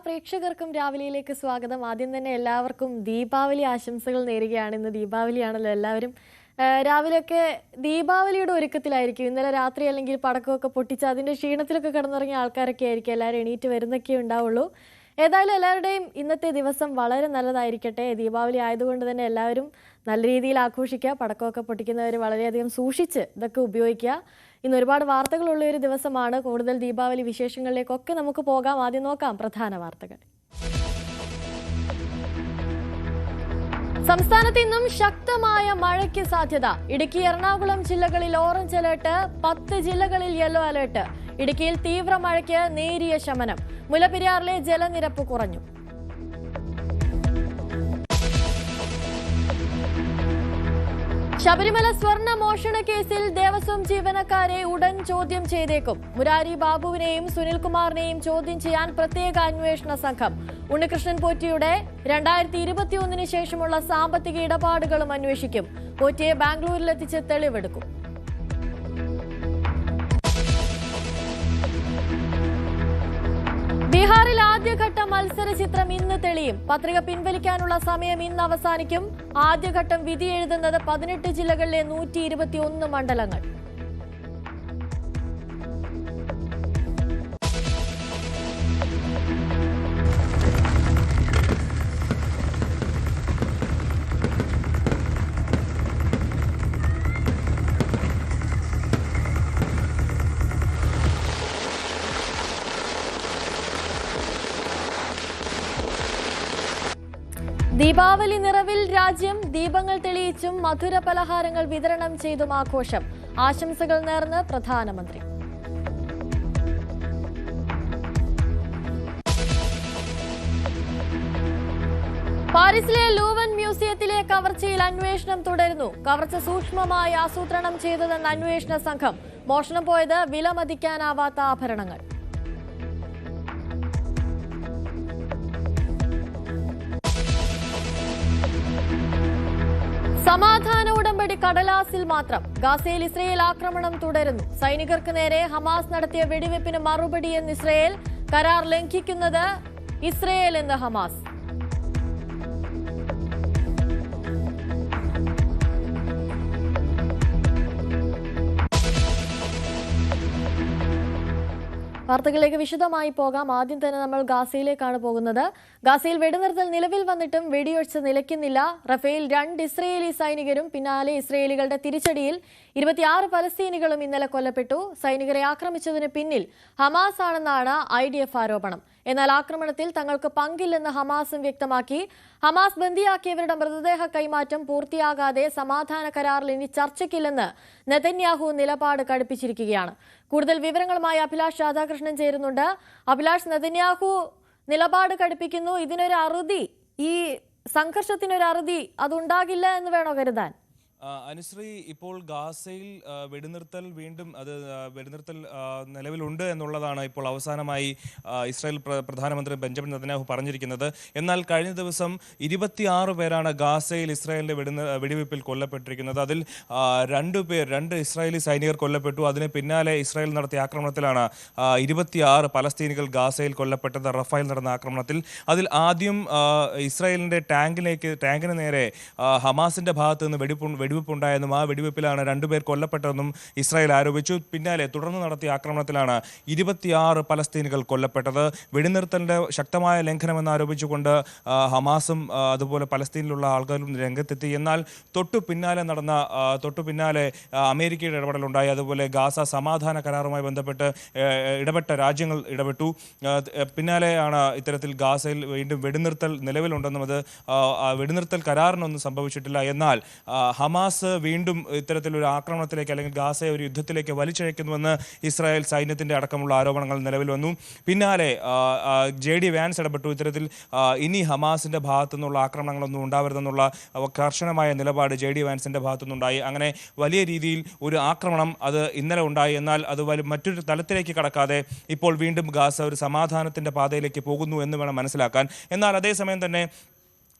പ്രേക്ഷകർക്കും രാവിലെയിലേക്ക് സ്വാഗതം. ആദ്യം തന്നെ എല്ലാവർക്കും ദീപാവലി ആശംസകൾ നേരുകയാണ്. ഇന്ന് ദീപാവലിയാണല്ലോ. എല്ലാവരും രാവിലെയൊക്കെ ദീപാവലിയുടെ ഒരുക്കത്തിലായിരിക്കും. ഇന്നലെ രാത്രി അല്ലെങ്കിൽ പടക്കമൊക്കെ പൊട്ടിച്ച് അതിൻ്റെ ക്ഷീണത്തിലൊക്കെ കിടന്നുറങ്ങിയ ആൾക്കാരൊക്കെ ആയിരിക്കും എല്ലാവരും എണീറ്റ് വരുന്നൊക്കെ ഉണ്ടാവുള്ളൂ. ഏതായാലും എല്ലാവരുടെയും ഇന്നത്തെ ദിവസം വളരെ നല്ലതായിരിക്കട്ടെ. ദീപാവലി ആയതുകൊണ്ട് തന്നെ എല്ലാവരും നല്ല രീതിയിൽ ആഘോഷിക്കുക. പടക്കമൊക്കെ പൊട്ടിക്കുന്നവർ വളരെയധികം സൂക്ഷിച്ച് ഇതൊക്കെ ഉപയോഗിക്കുക. ഇന്ന് ഒരുപാട് വാർത്തകളുള്ള ഒരു ദിവസമാണ്. കൂടുതൽ ദീപാവലി വിശേഷങ്ങളിലേക്കൊക്കെ നമുക്ക് പോകാം. ആദ്യം നോക്കാം പ്രധാന വാർത്തകൾ. സംസ്ഥാനത്ത് ഇന്നും ശക്തമായ മഴയ്ക്ക് സാധ്യത. ഇടുക്കി, എറണാകുളം ജില്ലകളിൽ ഓറഞ്ച് അലർട്ട്, 10 ജില്ലകളിൽ യെല്ലോ അലർട്ട്. ഇടുക്കിയിൽ തീവ്ര മഴയ്ക്ക് നേരിയ ശമനം. മുല്ലപ്പെരിയാറിലെ ജലനിരപ്പ് കുറഞ്ഞു. ശബരിമല സ്വർണ്ണ മോഷണ കേസിൽ ദേവസ്വം ജീവനക്കാരെ ഉടൻ ചോദ്യം ചെയ്തേക്കും. മുരാരി ബാബുവിനെയും സുനിൽകുമാറിനെയും ചോദ്യം ചെയ്യാൻ പ്രത്യേക അന്വേഷണ സംഘം. ഉണ്ണികൃഷ്ണൻ പോറ്റിയുടെ 2021 ശേഷമുള്ള സാമ്പത്തിക ഇടപാടുകളും അന്വേഷിക്കും. പോറ്റിയെ ബാംഗ്ലൂരിലെത്തിച്ച് തെളിവെടുക്കും. ബീഹാറിൽ ആദ്യഘട്ട മത്സര ചിത്രം ഇന്ന് തെളിയും. പത്രിക പിൻവലിക്കാനുള്ള സമയം ഇന്ന് അവസാനിക്കും. ആദ്യഘട്ടം വിധി എഴുതുന്നത് 18 ജില്ലകളിലെ 121 മണ്ഡലങ്ങൾ. ദീപാവലി നിറവിൽ രാജ്യം. ദീപങ്ങൾ തെളിയിച്ചും മധുര പലഹാരങ്ങൾ വിതരണം ചെയ്തും ആഘോഷം. ആശംസകൾ നേർന്ന് പ്രധാനമന്ത്രി. പാരീസിലെ ലൂവൻ മ്യൂസിയത്തിലെ കവർച്ചയിൽ അന്വേഷണം തുടരുന്നു. കവർച്ച സൂക്ഷ്മമായി ആസൂത്രണം ചെയ്തതെന്ന് അന്വേഷണ സംഘം. മോഷണം പോയത് വിലമതിക്കാനാവാത്ത ആഭരണങ്ങൾ. സമാധാന ഉടമ്പടി കടലാസിൽ മാത്രം. ഗാസയിൽ ഇസ്രയേൽ ആക്രമണം തുടരുന്നു. സൈനികർക്ക് നേരെ ഹമാസ് നടത്തിയ വെടിവെപ്പിന് മറുപടിയെന്ന് ഇസ്രയേൽ. കരാർ ലംഘിക്കുന്നത് ഇസ്രയേൽ എന്ന് ഹമാസ്. വാർത്തകളിലേക്ക് വിശദമായി പോകാം. ആദ്യം തന്നെ നമ്മൾ ഗാസയിലേക്കാണ് പോകുന്നത്. ഗാസയിൽ വെടിനിർത്തൽ നിലവിൽ വന്നിട്ടും വെടിയൊച്ച നിലയ്ക്കുന്നില്ല. റഫേൽ 2 ഇസ്രയേലി സൈനികരും പിന്നാലെ ഇസ്രയേലികളുടെ തിരിച്ചടിയിൽ 26 പലസ്തീനികളും ഇന്നലെ കൊല്ലപ്പെട്ടു. സൈനികരെ ആക്രമിച്ചതിന് പിന്നിൽ ഹമാസ് ആണെന്നാണ് IDF ആരോപണം. എന്നാൽ ആക്രമണത്തിൽ തങ്ങൾക്ക് പങ്കില്ലെന്ന് ഹമാസും വ്യക്തമാക്കി. ഹമാസ് ബന്ദിയാക്കിയവരുടെ മൃതദേഹ കൈമാറ്റം പൂർത്തിയാകാതെ സമാധാന കരാറിൽ ഇനി ചർച്ചയ്ക്കില്ലെന്ന് നെതന്യാഹു നിലപാട് കടുപ്പിച്ചിരിക്കുകയാണ്. കൂടുതൽ വിവരങ്ങളുമായി അഭിലാഷ് രാധാകൃഷ്ണൻ ചേരുന്നുണ്ട്. അഭിലാഷ്, നെതന്യാഹു നിലപാട് കടുപ്പിക്കുന്നു. ഇതിനൊരു അറുതി, ഈ സംഘർഷത്തിനൊരു അറുതി അതുണ്ടാകില്ല എന്ന് വേണോ കരുതാൻ? അനുശ്രീ, ഇപ്പോൾ ഗാസയിൽ വെടിനിർത്തൽ നിലവിലുണ്ട് എന്നുള്ളതാണ് ഇപ്പോൾ അവസാനമായി ഇസ്രായേൽ പ്രധാനമന്ത്രി ബെഞ്ചമിൻ നെതന്യാഹു പറഞ്ഞിരിക്കുന്നത്. എന്നാൽ കഴിഞ്ഞ ദിവസം 26 പേരാണ് ഗാസയിൽ ഇസ്രായേലിന്റെ വെടിവെപ്പിൽ കൊല്ലപ്പെട്ടിരിക്കുന്നത്. അതിൽ 2 ഇസ്രായേലി സൈനികർ കൊല്ലപ്പെട്ടു. അതിന് പിന്നാലെ ഇസ്രായേൽ നടത്തിയ ആക്രമണത്തിലാണ് 26 പലസ്തീനികൾ ഗാസയിൽ കൊല്ലപ്പെട്ടത്. റഫായിൽ നടന്ന ആക്രമണത്തിൽ അതിൽ ആദ്യം ഇസ്രായേലിന്റെ ടാങ്കിന് നേരെ ഹമാസിന്റെ ഭാഗത്ത് നിന്ന് വെടിവെപ്പുണ്ടായെന്നും ആ വെടിവെപ്പിലാണ് 2 പേർ കൊല്ലപ്പെട്ടതെന്നും ഇസ്രായേൽ ആരോപിച്ചു. പിന്നാലെ തുടർന്ന് നടത്തിയ ആക്രമണത്തിലാണ് 26 പലസ്തീനികൾ കൊല്ലപ്പെട്ടത്. വെടിനിർത്തലിന്റെ ശക്തമായ ലംഘനമെന്ന് ആരോപിച്ചുകൊണ്ട് ഹമാസും അതുപോലെ പലസ്തീനിലുള്ള ആളുകളും രംഗത്തെത്തി. എന്നാൽ തൊട്ടു പിന്നാലെ അമേരിക്കയുടെ ഇടപെടലുണ്ടായി. അതുപോലെ ഗാസ സമാധാന കരാറുമായി ബന്ധപ്പെട്ട് ഇടപെട്ട രാജ്യങ്ങൾ ഇടപെട്ടു. പിന്നാലെയാണ് ഇത്തരത്തിൽ ഗാസയിൽ വീണ്ടും വെടിനിർത്തൽ നിലവിലുണ്ടെന്നും അത് വെടിനിർത്തൽ കരാറിനൊന്നും സംഭവിച്ചിട്ടില്ല. എന്നാൽ ഹമാസ് വീണ്ടും ഇത്തരത്തിലൊരു ആക്രമണത്തിലേക്ക് അല്ലെങ്കിൽ ഗാസയെ ഒരു യുദ്ധത്തിലേക്ക് വലിച്ചഴക്കുന്നുവെന്ന് ഇസ്രായേൽ സൈന്യത്തിന്റെ അടക്കമുള്ള ആരോപണങ്ങൾ നിലവിൽ വന്നു. പിന്നാലെ JD വാൻസ് ഇടപെട്ടു. ഇത്തരത്തിൽ ഇനി ഹമാസിന്റെ ഭാഗത്തു നിന്നുള്ള ആക്രമണങ്ങളൊന്നും ഉണ്ടാവരുതെന്നുള്ള കർശനമായ നിലപാട് JD വാൻസിന്റെ ഭാഗത്തുനിന്നുണ്ടായി. അങ്ങനെ വലിയ രീതിയിൽ ഒരു ആക്രമണം അത് ഇന്നലെ ഉണ്ടായി. എന്നാൽ അത് മറ്റൊരു തലത്തിലേക്ക് കടക്കാതെ ഇപ്പോൾ വീണ്ടും ഗാസ ഒരു സമാധാനത്തിന്റെ പാതയിലേക്ക് പോകുന്നു എന്ന് വേണം മനസ്സിലാക്കാൻ. എന്നാൽ അതേസമയം തന്നെ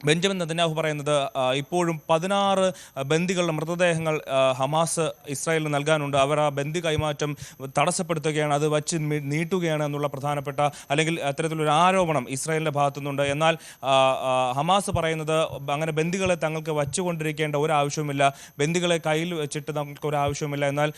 ബെഞ്ചമിൻ നെതന്യാഹു പറയുന്നത് ഇപ്പോഴും 16 ബന്ദികളുടെ മൃതദേഹങ്ങൾ ഹമാസ് ഇസ്രായേലിന് നൽകാനുണ്ട്. അവർ ആ ബന്ദി കൈമാറ്റം തടസ്സപ്പെടുത്തുകയാണ്, അത് വച്ച് നീട്ടുകയാണ് എന്നുള്ള പ്രധാനപ്പെട്ട അല്ലെങ്കിൽ അത്തരത്തിലൊരു ആരോപണം ഇസ്രായേലിൻ്റെ ഭാഗത്തുനിന്നുണ്ട്. എന്നാൽ ഹമാസ് പറയുന്നത് അങ്ങനെ ബന്ദികളെ തങ്ങൾക്ക് വച്ചുകൊണ്ടിരിക്കേണ്ട ഒരാവശ്യവുമില്ല, ബന്ദികളെ കയ്യിൽ വെച്ചിട്ട് നമുക്ക് ഒരാവശ്യവുമില്ല. എന്നാൽ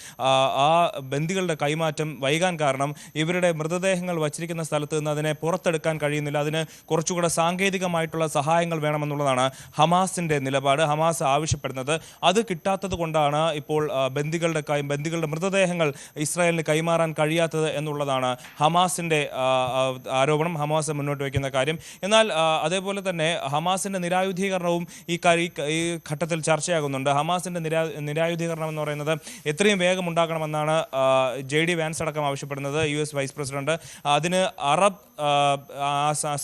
ആ ബന്ദികളുടെ കൈമാറ്റം വൈകാൻ കാരണം ഇവരുടെ മൃതദേഹങ്ങൾ വച്ചിരിക്കുന്ന സ്ഥലത്ത് നിന്ന് അതിനെ പുറത്തെടുക്കാൻ കഴിയുന്നില്ല. അതിന് കുറച്ചുകൂടെ സാങ്കേതികമായിട്ടുള്ള സഹായങ്ങൾ വേണമെന്നുള്ളതാണ് ഹമാസിന്റെ നിലപാട്. ഹമാസ് ആവശ്യപ്പെടുന്നത് അത് കിട്ടാത്തത് കൊണ്ടാണ് ഇപ്പോൾ ബന്ദികളുടെ മൃതദേഹങ്ങൾ ഇസ്രായേലിന് കൈമാറാൻ കഴിയാത്തത് എന്നുള്ളതാണ് ഹമാസിന്റെ ആരോപണം, ഹമാസ് മുന്നോട്ട് വയ്ക്കുന്ന കാര്യം. എന്നാൽ അതേപോലെ തന്നെ ഹമാസിന്റെ നിരായുധീകരണവും ഈ ഘട്ടത്തിൽ ചർച്ചയാകുന്നുണ്ട്. ഹമാസിന്റെ നിരായുധീകരണം എന്ന് പറയുന്നത് എത്രയും വേഗം ഉണ്ടാക്കണമെന്നാണ് JD വാൻസ് അടക്കം ആവശ്യപ്പെടുന്നത്, US വൈസ് പ്രസിഡന്റ്. അതിന്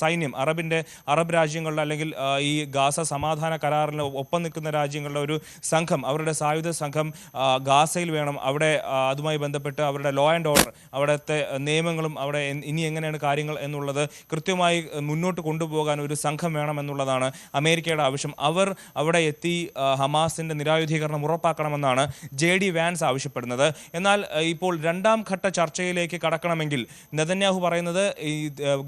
സൈന്യം അറബ് രാജ്യങ്ങളുടെ അല്ലെങ്കിൽ ഈ ഗാസ സമാധാന കരാറിന് ഒപ്പം നിൽക്കുന്ന രാജ്യങ്ങളുടെ ഒരു സംഘം, അവരുടെ സായുധ സംഘം ഗാസയിൽ വേണം. അവിടെ അതുമായി ബന്ധപ്പെട്ട് അവരുടെ ലോ ആൻഡ് ഓർഡർ, അവിടുത്തെ നിയമങ്ങളും അവിടെ ഇനി എങ്ങനെയാണ് കാര്യങ്ങൾ എന്നുള്ളത് കൃത്യമായി മുന്നോട്ട് കൊണ്ടുപോകാൻ ഒരു സംഘം വേണം എന്നുള്ളതാണ് അമേരിക്കയുടെ ആവശ്യം. അവർ അവിടെ എത്തി ഹമാസിന്റെ നിരായുധീകരണം ഉറപ്പാക്കണമെന്നാണ് JD വാൻസ് ആവശ്യപ്പെടുന്നത്. എന്നാൽ ഇപ്പോൾ രണ്ടാം ഘട്ട ചർച്ചയിലേക്ക് കടക്കണമെങ്കിൽ നെതന്യാഹു പറയുന്നത് ഈ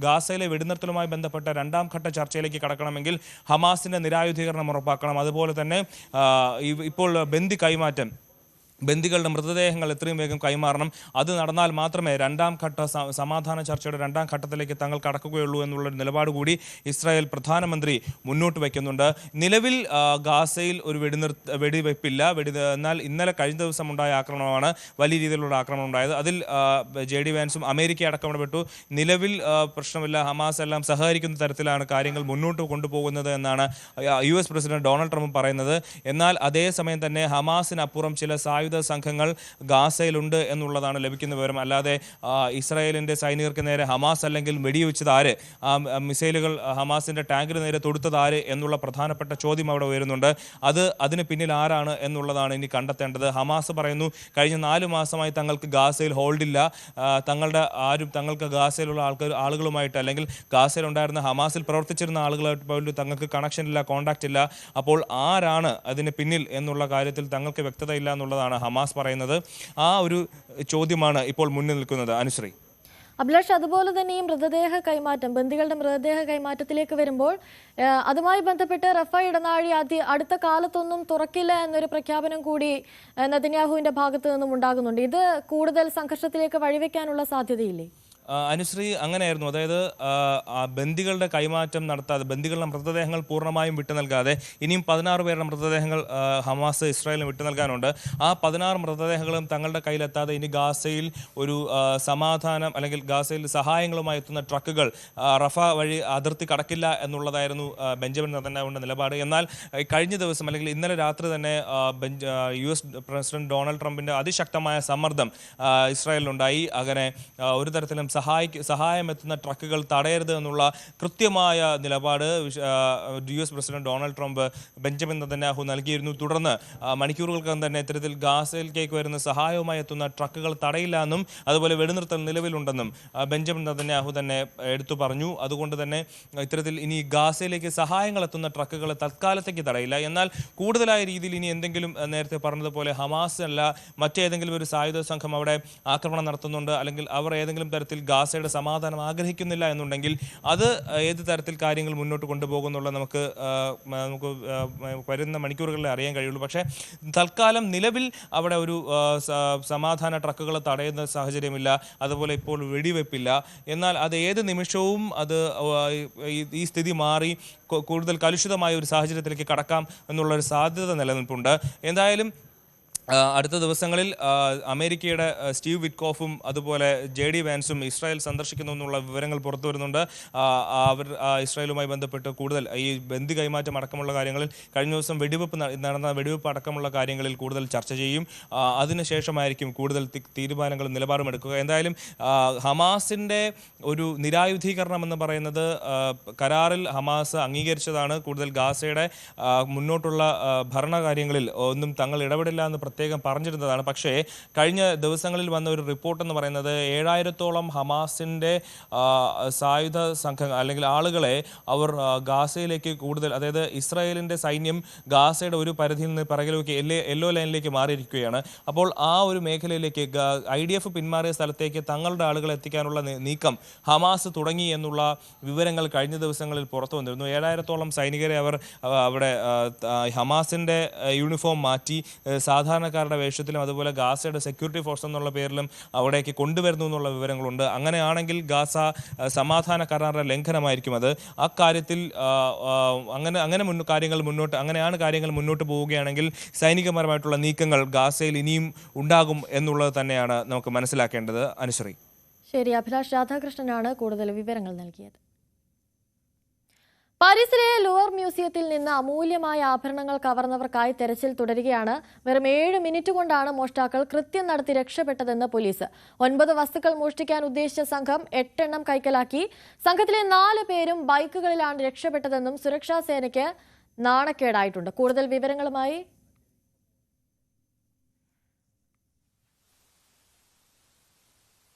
ഗാസയിലെ വെടിനിർത്തലുമായി ബന്ധപ്പെട്ട രണ്ടാം ഘട്ട ചർച്ചയിലേക്ക് കടക്കണമെങ്കിൽ ഹമാസിന്റെ നിരായുധീകരണം ഉറപ്പാക്കണം. അതുപോലെ തന്നെ ഇപ്പോൾ ബന്ദികളുടെ മൃതദേഹങ്ങൾ എത്രയും വേഗം കൈമാറണം. അത് നടന്നാൽ മാത്രമേ രണ്ടാം ഘട്ട സമാധാന ചർച്ചയുടെ രണ്ടാം ഘട്ടത്തിലേക്ക് തങ്ങൾ കടക്കുകയുള്ളൂ എന്നുള്ളൊരു നിലപാട് കൂടി ഇസ്രായേൽ പ്രധാനമന്ത്രി മുന്നോട്ട് വയ്ക്കുന്നുണ്ട്. നിലവിൽ ഗാസയിൽ ഒരു വെടിവെപ്പില്ല. എന്നാൽ ഇന്നലെ കഴിഞ്ഞ ദിവസം ഉണ്ടായ ആക്രമണമാണ് വലിയ രീതിയിലുള്ള ആക്രമണം ഉണ്ടായത്. അതിൽ JD വാൻസും അമേരിക്ക അടക്കം ഇടപെട്ടു. നിലവിൽ പ്രശ്നമില്ല, ഹമാസ് എല്ലാം സഹകരിക്കുന്ന തരത്തിലാണ് കാര്യങ്ങൾ മുന്നോട്ട് കൊണ്ടുപോകുന്നത് എന്നാണ് US പ്രസിഡന്റ് ഡൊണാൾഡ് ട്രംപ് പറയുന്നത്. എന്നാൽ അതേസമയം തന്നെ ഹമാസിനപ്പുറം ചില സായുധ സംഘങ്ങൾ ഗാസയിലുണ്ട് എന്നുള്ളതാണ് ലഭിക്കുന്ന വിവരം. അല്ലാതെ ഇസ്രായേലിന്റെ സൈനികർക്ക് നേരെ ഹമാസ് അല്ലെങ്കിൽ വെടിവെച്ചത് ആര്, മിസൈലുകൾ ഹമാസിന്റെ ടാങ്കിന് നേരെ തൊടുത്തത് ആര് എന്നുള്ള പ്രധാനപ്പെട്ട ചോദ്യം അവിടെ ഉയരുന്നുണ്ട്. അതിന് പിന്നിൽ ആരാണ് എന്നുള്ളതാണ് ഇനി കണ്ടെത്തേണ്ടത്. ഹമാസ് പറയുന്നു കഴിഞ്ഞ 4 മാസമായി തങ്ങൾക്ക് ഗാസയിൽ ഹോൾഡില്ല, തങ്ങൾക്ക് ഗാസയിലുള്ള ആളുകളുമായിട്ട് അല്ലെങ്കിൽ ഗാസയിലുണ്ടായിരുന്ന ഹമാസിൽ പ്രവർത്തിച്ചിരുന്ന ആളുകളായിട്ട് പോലും തങ്ങൾക്ക് കണക്ഷൻ ഇല്ല, കോണ്ടാക്റ്റ് ഇല്ല. അപ്പോൾ ആരാണ് അതിന് പിന്നിൽ എന്നുള്ള കാര്യത്തിൽ തങ്ങൾക്ക് വ്യക്തതയില്ല എന്നുള്ളതാണ് ഹമാസ് പറയുന്നത്. ആ ഒരു ചോദ്യമാണ് ഇപ്പോൾ മുന്നിൽ നിൽക്കുന്നത്. അനുശ്രീ. അഭിലാഷ്, അതുപോലെ തന്നെ ഈ ബന്ദികളുടെ മൃതദേഹ കൈമാറ്റത്തിലേക്ക് വരുമ്പോൾ അതുമായി ബന്ധപ്പെട്ട് റഫ ഇടനാഴി അടുത്ത കാലത്തൊന്നും തുറക്കില്ല എന്നൊരു പ്രഖ്യാപനം കൂടി നെതന്യാഹുവിന്റെ ഭാഗത്തു നിന്നും ഉണ്ടാകുന്നുണ്ട്. ഇത് കൂടുതൽ സംഘർഷത്തിലേക്ക് വഴിവെക്കാനുള്ള സാധ്യതയില്ലേ? അനുശ്രീ, അങ്ങനെയായിരുന്നു. അതായത് ബന്ദികളുടെ കൈമാറ്റം നടത്താതെ, ബന്ദികളുടെ മൃതദേഹങ്ങൾ പൂർണ്ണമായും വിട്ടു നൽകാതെ ഇനിയും 16 പേരുടെ മൃതദേഹങ്ങൾ ഹമാസ് ഇസ്രായേലിന് വിട്ടു നൽകാനുണ്ട്. ആ 16 മൃതദേഹങ്ങളും തങ്ങളുടെ കയ്യിലെത്താതെ ഇനി ഗാസയിൽ ഒരു സമാധാനം അല്ലെങ്കിൽ ഗാസയിൽ സഹായങ്ങളുമായി എത്തുന്ന ട്രക്കുകൾ റഫ വഴി അതിർത്തി കടക്കില്ല എന്നുള്ളതായിരുന്നു ബെഞ്ചമിൻ നെതന്യാഹുവിന്റെ നിലപാട്. എന്നാൽ കഴിഞ്ഞ ദിവസം അല്ലെങ്കിൽ ഇന്നലെ രാത്രി തന്നെ US പ്രസിഡന്റ് ഡൊണാൾഡ് ട്രംപിന്റെ അതിശക്തമായ സമ്മർദ്ദം ഇസ്രായേലിനുണ്ടായി. അങ്ങനെ ഒരു തരത്തിലും സഹായം എത്തുന്ന ട്രക്കുകൾ തടയരുത് എന്നുള്ള കൃത്യമായ നിലപാട് US president Donald Trump Benjamin Netanyahu നൽകിയിരുന്നു. തുടർന്ന് മണിക്കൂറുകൾക്കകം തന്നെ ഇത്തരത്തിൽ ഗാസയിലേക്ക് വരുന്ന സഹായവുമായി എത്തുന്ന ട്രക്കുകൾ തടയില്ല എന്നും അതുപോലെ വെടിനിർത്തൽ നിലവിലുണ്ടെന്നും ബെഞ്ചമിൻ നെതന്യാഹു തന്നെ എടുത്തു പറഞ്ഞു. അതുകൊണ്ട് തന്നെ ഇത്തരത്തിൽ ഇനി ഗാസയിലേക്ക് സഹായങ്ങൾ എത്തുന്ന ട്രക്കുകൾ തൽക്കാലത്തേക്ക് തടയില്ല. എന്നാൽ കൂടുതലായ രീതിയിൽ ഇനി എന്തെങ്കിലും നേരത്തെ പറഞ്ഞതുപോലെ ഹമാസ് അല്ല മറ്റേതെങ്കിലും ഒരു സായുധ സംഘം അവിടെ ആക്രമണം നടത്തുന്നുണ്ട് അല്ലെങ്കിൽ അവർ ഏതെങ്കിലും തരത്തിൽ ഗാസയുടെ സമാധാനം ആഗ്രഹിക്കുന്നില്ല എന്നുണ്ടെങ്കിൽ അത് ഏത് തരത്തിൽ കാര്യങ്ങൾ മുന്നോട്ട് കൊണ്ടുപോകുന്നുള്ള നമുക്ക് വരുന്ന മണിക്കൂറുകളിൽ അറിയാൻ കഴിയുള്ളൂ. പക്ഷേ തൽക്കാലം നിലവിൽ അവിടെ ഒരു സമാധാന ട്രക്കുകൾ തടയുന്ന സാഹചര്യമില്ല, അതുപോലെ ഇപ്പോൾ വെടിവെപ്പില്ല. എന്നാൽ അത് ഏത് നിമിഷവും ഈ സ്ഥിതി മാറി കൂടുതൽ കലുഷിതമായ ഒരു സാഹചര്യത്തിലേക്ക് കടക്കാം എന്നുള്ളൊരു സാധ്യത നിലനിൽപ്പുണ്ട്. എന്തായാലും അടുത്ത ദിവസങ്ങളിൽ അമേരിക്കയുടെ സ്റ്റീവ് വിറ്റ്കോഫും അതുപോലെ JD വാൻസും ഇസ്രായേൽ സന്ദർശിക്കുന്നു എന്നുള്ള വിവരങ്ങൾ പുറത്തു വരുന്നുണ്ട്. അവർ ഇസ്രായേലുമായി ബന്ധപ്പെട്ട് കൂടുതൽ ഈ ബന്ദി കൈമാറ്റം അടക്കമുള്ള കാര്യങ്ങളിൽ കഴിഞ്ഞ ദിവസം നടന്ന വെടിവെപ്പ് അടക്കമുള്ള കാര്യങ്ങളിൽ കൂടുതൽ ചർച്ച ചെയ്യും. അതിനുശേഷമായിരിക്കും കൂടുതൽ തീരുമാനങ്ങളും നിലപാടും എടുക്കുക. എന്തായാലും ഹമാസിൻ്റെ ഒരു നിരായുധീകരണം എന്ന് പറയുന്നത് കരാറിൽ ഹമാസ് അംഗീകരിച്ചതാണ്. കൂടുതൽ ഗാസയുടെ മുന്നോട്ടുള്ള ഭരണകാര്യങ്ങളിൽ ഒന്നും തങ്ങൾ ഇടപെടില്ല എന്ന് പ്രത്യേകം പറഞ്ഞിരുന്നതാണ്. പക്ഷേ കഴിഞ്ഞ ദിവസങ്ങളിൽ വന്ന ഒരു റിപ്പോർട്ട് എന്ന് പറയുന്നത് 7000-ഓളം ഹമാസിൻ്റെ സായുധ സംഘങ്ങൾ അല്ലെങ്കിൽ ആളുകളെ അവർ ഗാസയിലേക്ക് കൂടുതൽ, അതായത് ഇസ്രായേലിൻ്റെ സൈന്യം ഗാസയുടെ ഒരു പരിധിയിൽ നിന്ന് പിറകിലേക്ക് യെല്ലോ ലൈനിലേക്ക് മാറിയിരിക്കുകയാണ്. അപ്പോൾ ആ ഒരു മേഖലയിലേക്ക് IDF പിന്മാറിയ സ്ഥലത്തേക്ക് തങ്ങളുടെ ആളുകളെ എത്തിക്കാനുള്ള നീക്കം ഹമാസ് തുടങ്ങി എന്നുള്ള വിവരങ്ങൾ കഴിഞ്ഞ ദിവസങ്ങളിൽ പുറത്തു വന്നിരുന്നു. 7000-ഓളം സൈനികരെ അവർ അവിടെ ഹമാസിൻ്റെ യൂണിഫോം മാറ്റി സാധാരണക്കാരുടെ വേഷത്തിലും അതുപോലെ ഗാസയുടെ സെക്യൂരിറ്റി ഫോഴ്സ് എന്നുള്ള പേരിലും അവിടേക്ക് കൊണ്ടുവരുന്നു എന്നുള്ള വിവരങ്ങളുണ്ട്. അങ്ങനെയാണെങ്കിൽ ഗാസ സമാധാന കരാറിന്റെ ലംഘനമായിരിക്കും അത്. അക്കാര്യത്തിൽ അങ്ങനെയാണ് കാര്യങ്ങൾ മുന്നോട്ട് പോവുകയാണെങ്കിൽ സൈനികപരമായിട്ടുള്ള നീക്കങ്ങൾ ഗാസയിൽ ഇനിയും ഉണ്ടാകും എന്നുള്ളത് തന്നെയാണ് നമുക്ക് മനസ്സിലാക്കേണ്ടത്. അനുശ്രീ. ശരി, അഭിലാഷ് രാധാകൃഷ്ണനാണ് കൂടുതൽ വിവരങ്ങൾ നൽകിയത്. പാരീസിലെ ലൂവർ മ്യൂസിയത്തിൽ നിന്ന് അമൂല്യമായ ആഭരണങ്ങൾ കവർന്നവർക്കായി തെരച്ചിൽ തുടരുകയാണ്. വെറും 7 മിനിറ്റ് കൊണ്ടാണ് മോഷ്ടാക്കൾ കൃത്യം നടത്തി രക്ഷപ്പെട്ടതെന്ന് പോലീസ്. 9 വസ്തുക്കൾ മോഷ്ടിക്കാൻ ഉദ്ദേശിച്ച സംഘം 8 എണ്ണം കൈക്കലാക്കി. സംഘത്തിലെ 4 പേരും ബൈക്കുകളിലാണ് രക്ഷപ്പെട്ടതെന്നും സുരക്ഷാ സേനയ്ക്ക് നാണക്കേടായിട്ടുണ്ട്. കൂടുതൽ വിവരങ്ങളുമായി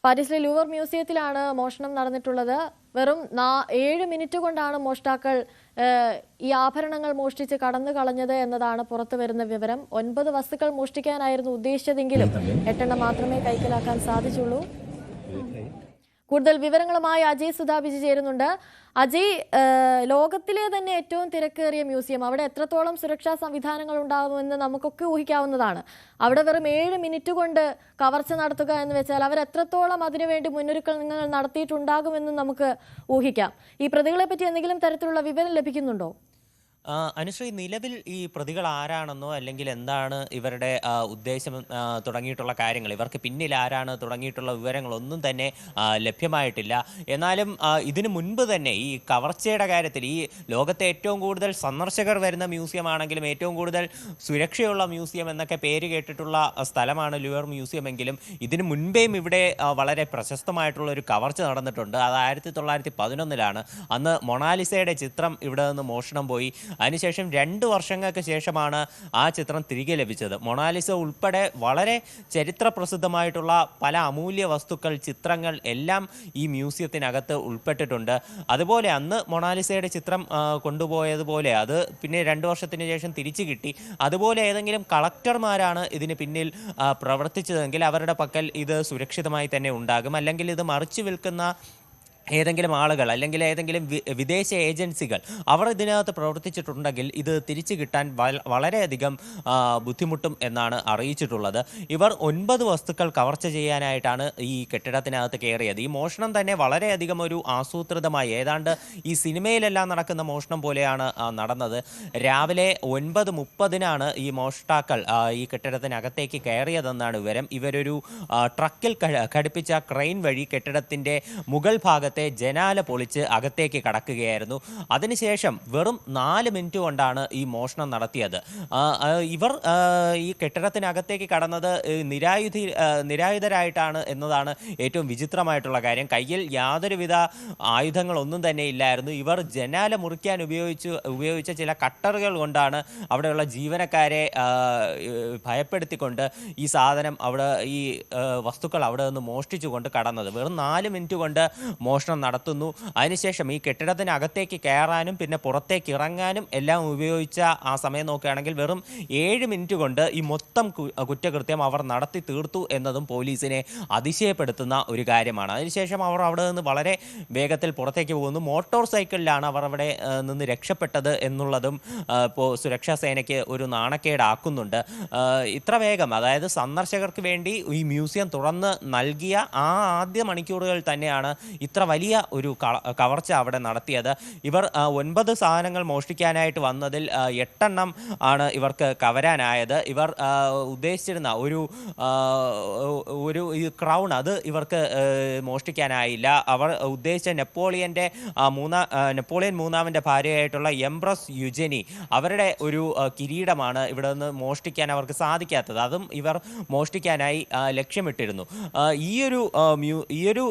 പാരീസിലെ ലൂവർ മ്യൂസിയത്തിലാണ് മോഷണം നടന്നിട്ടുള്ളത്. വെറും 7 മിനിറ്റ് കൊണ്ടാണ് മോഷ്ടാക്കൾ ഈ ആഭരണങ്ങൾ മോഷ്ടിച്ച് കടന്നു കളഞ്ഞത് എന്നതാണ് പുറത്തു വരുന്ന വിവരം. 9 വസ്തുക്കൾ മോഷ്ടിക്കാനായിരുന്നു ഉദ്ദേശിച്ചതെങ്കിലും 8 എണ്ണം മാത്രമേ കൈക്കലാക്കാൻ സാധിച്ചുള്ളൂ. കൂടുതൽ വിവരങ്ങളുമായി അജയ് സുധാബിജി ചേരുന്നുണ്ട്. അജയ്, ലോകത്തിലെ തന്നെ ഏറ്റവും തിരക്കേറിയ മ്യൂസിയം, അവിടെ എത്രത്തോളം സുരക്ഷാ സംവിധാനങ്ങൾ ഉണ്ടാകുമെന്ന് നമുക്കൊക്കെ ഊഹിക്കാവുന്നതാണ്. അവിടെ വെറും 7 മിനിറ്റ് കൊണ്ട് കവർച്ച നടത്തുക എന്ന് വെച്ചാൽ അവർ എത്രത്തോളം അതിനുവേണ്ടി മുന്നൊരുക്കങ്ങൾ നടത്തിയിട്ടുണ്ടാകുമെന്ന് നമുക്ക് ഊഹിക്കാം. ഈ പ്രതികളെ പറ്റി എന്തെങ്കിലും തരത്തിലുള്ള വിവരം ലഭിക്കുന്നുണ്ടോ? അനുശ്രീ, നിലവിൽ ഈ പ്രതികൾ ആരാണെന്നോ അല്ലെങ്കിൽ എന്താണ് ഇവരുടെ ഉദ്ദേശം തുടങ്ങിയിട്ടുള്ള കാര്യങ്ങൾ, ഇവർക്ക് പിന്നിൽ ആരാണ് തുടങ്ങിയിട്ടുള്ള വിവരങ്ങളൊന്നും തന്നെ ലഭ്യമായിട്ടില്ല. എന്നാലും ഇതിനു മുൻപ് തന്നെ ഈ കവർച്ചയുടെ കാര്യത്തിൽ, ഈ ലോകത്തെ ഏറ്റവും കൂടുതൽ സന്ദർശകർ വരുന്ന മ്യൂസിയം ആണെങ്കിലും ഏറ്റവും കൂടുതൽ സുരക്ഷയുള്ള മ്യൂസിയം എന്നൊക്കെ പേര് കേട്ടിട്ടുള്ള സ്ഥലമാണ് ലൂവർ മ്യൂസിയം എങ്കിലും ഇതിനു മുൻപേയും ഇവിടെ വളരെ പ്രശസ്തമായിട്ടുള്ള ഒരു കവർച്ച നടന്നിട്ടുണ്ട്. അത് 1911-ലാണ്. അന്ന് മൊണാലിസയുടെ ചിത്രം ഇവിടെ നിന്ന് മോഷണം പോയി. അതിനുശേഷം 2 വർഷങ്ങൾക്ക് ശേഷമാണ് ആ ചിത്രം തിരികെ ലഭിച്ചത്. മൊണാലിസ ഉൾപ്പെടെ വളരെ ചരിത്ര പ്രസിദ്ധമായിട്ടുള്ള പല അമൂല്യ വസ്തുക്കൾ, ചിത്രങ്ങൾ എല്ലാം ഈ മ്യൂസിയത്തിനകത്ത് ഉൾപ്പെട്ടിട്ടുണ്ട്. അതുപോലെ അന്ന് മൊണാലിസയുടെ ചിത്രം കൊണ്ടുപോയതുപോലെ അത് പിന്നെ 2 വർഷത്തിന് ശേഷം തിരിച്ചു കിട്ടി. അതുപോലെ ഏതെങ്കിലും കളക്ടർമാരാണ് ഇതിന് പിന്നിൽ പ്രവർത്തിച്ചതെങ്കിൽ അവരുടെ പക്കൽ ഇത് സുരക്ഷിതമായി തന്നെ ഉണ്ടാകും. അല്ലെങ്കിൽ ഇത് മറിച്ചു വിൽക്കുന്ന ഏതെങ്കിലും ആളുകൾ അല്ലെങ്കിൽ ഏതെങ്കിലും വിദേശ ഏജൻസികൾ അവർ ഇതിനകത്ത് പ്രവർത്തിച്ചിട്ടുണ്ടെങ്കിൽ ഇത് തിരിച്ചു കിട്ടാൻ വളരെയധികം ബുദ്ധിമുട്ടും എന്നാണ് അറിയിച്ചിട്ടുള്ളത്. ഇവർ 9 വസ്തുക്കൾ കവർച്ച ചെയ്യാനായിട്ടാണ് ഈ കെട്ടിടത്തിനകത്ത് കയറിയത്. ഈ മോഷണം തന്നെ വളരെയധികം ഒരു ആസൂത്രിതമായി, ഏതാണ്ട് ഈ സിനിമയിലെല്ലാം നടക്കുന്ന മോഷണം പോലെയാണ് നടന്നത്. രാവിലെ 9:30 ഈ മോഷ്ടാക്കൾ ഈ കെട്ടിടത്തിനകത്തേക്ക് കയറിയതെന്നാണ് വിവരം. ഇവരൊരു ട്രക്കിൽ ഘടിപ്പിച്ച ക്രെയിൻ വഴി കെട്ടിടത്തിൻ്റെ മുകൾ ഭാഗത്തെ ജനാല പൊളിച്ച് അകത്തേക്ക് കടക്കുകയായിരുന്നു. അതിനുശേഷം വെറും 4 മിനിറ്റ് കൊണ്ടാണ് ഈ മോഷണം നടത്തിയത്. ഇവർ ഈ കെട്ടിടത്തിനകത്തേക്ക് കടന്നത് നിരായുധരായിട്ടാണ് എന്നതാണ് ഏറ്റവും വിചിത്രമായിട്ടുള്ള കാര്യം. കയ്യിൽ യാതൊരുവിധ ആയുധങ്ങളൊന്നും തന്നെ ഇല്ലായിരുന്നു. ഇവർ ജനാല മുറിക്കാൻ ഉപയോഗിച്ച ചില കട്ടറുകൾ കൊണ്ടാണ് അവിടെയുള്ള ജീവനക്കാരെ ഭയപ്പെടുത്തിക്കൊണ്ട് ഈ സാധനം ഈ വസ്തുക്കൾ അവിടെ നിന്ന് മോഷ്ടിച്ചുകൊണ്ട് കടന്നത്. വെറും 4 മിനിറ്റ് കൊണ്ട് മോഷണം നടത്തുന്നു. അതിനുശേഷം ഈ കെട്ടിടത്തിനകത്തേക്ക് കയറാനും പിന്നെ പുറത്തേക്ക് ഇറങ്ങാനും എല്ലാം ഉപയോഗിച്ച ആ സമയം നോക്കുകയാണെങ്കിൽ വെറും 7 മിനിറ്റ് കൊണ്ട് ഈ മൊത്തം കുറ്റകൃത്യം അവർ നടത്തി തീർത്തു എന്നതും പോലീസിനെ അതിശയപ്പെടുത്തുന്ന ഒരു കാര്യമാണ്. അതിനുശേഷം അവർ അവിടെ നിന്ന് വളരെ വേഗത്തിൽ പുറത്തേക്ക് പോകുന്നു. മോട്ടോർ സൈക്കിളിലാണ് അവർ അവിടെ നിന്ന് രക്ഷപ്പെട്ടത് എന്നുള്ളതും ഇപ്പോൾ സുരക്ഷാ സേനയ്ക്ക് ഒരു നാണക്കേടാക്കുന്നുണ്ട്. ഇത്ര വേഗം, അതായത് സന്ദർശകർക്ക് വേണ്ടി ഈ മ്യൂസിയം തുറന്ന് നൽകിയ ആ ആദ്യ മണിക്കൂറുകൾ തന്നെയാണ് ഇത്ര വലിയ ഒരു കവർച്ച അവിടെ നടത്തിയത്. ഇവർ 9 സാധനങ്ങൾ മോഷ്ടിക്കാനായിട്ട് വന്നതിൽ 8 എണ്ണം ആണ് ഇവർക്ക് കവരാനായത്. ഇവർ ഉദ്ദേശിച്ചിരുന്ന ഒരു ക്രൗൺ അത് ഇവർക്ക് മോഷ്ടിക്കാനായില്ല. അവർ ഉദ്ദേശിച്ച നെപ്പോളിയൻ മൂന്നാമൻ്റെ ഭാര്യയായിട്ടുള്ള എംപ്രസ് യുജനി, അവരുടെ ഒരു കിരീടമാണ് ഇവിടെ നിന്ന് മോഷ്ടിക്കാൻ അവർക്ക് സാധിക്കാത്തത്. അതും ഇവർ മോഷ്ടിക്കാനായി ലക്ഷ്യമിട്ടിരുന്നു. ഈയൊരു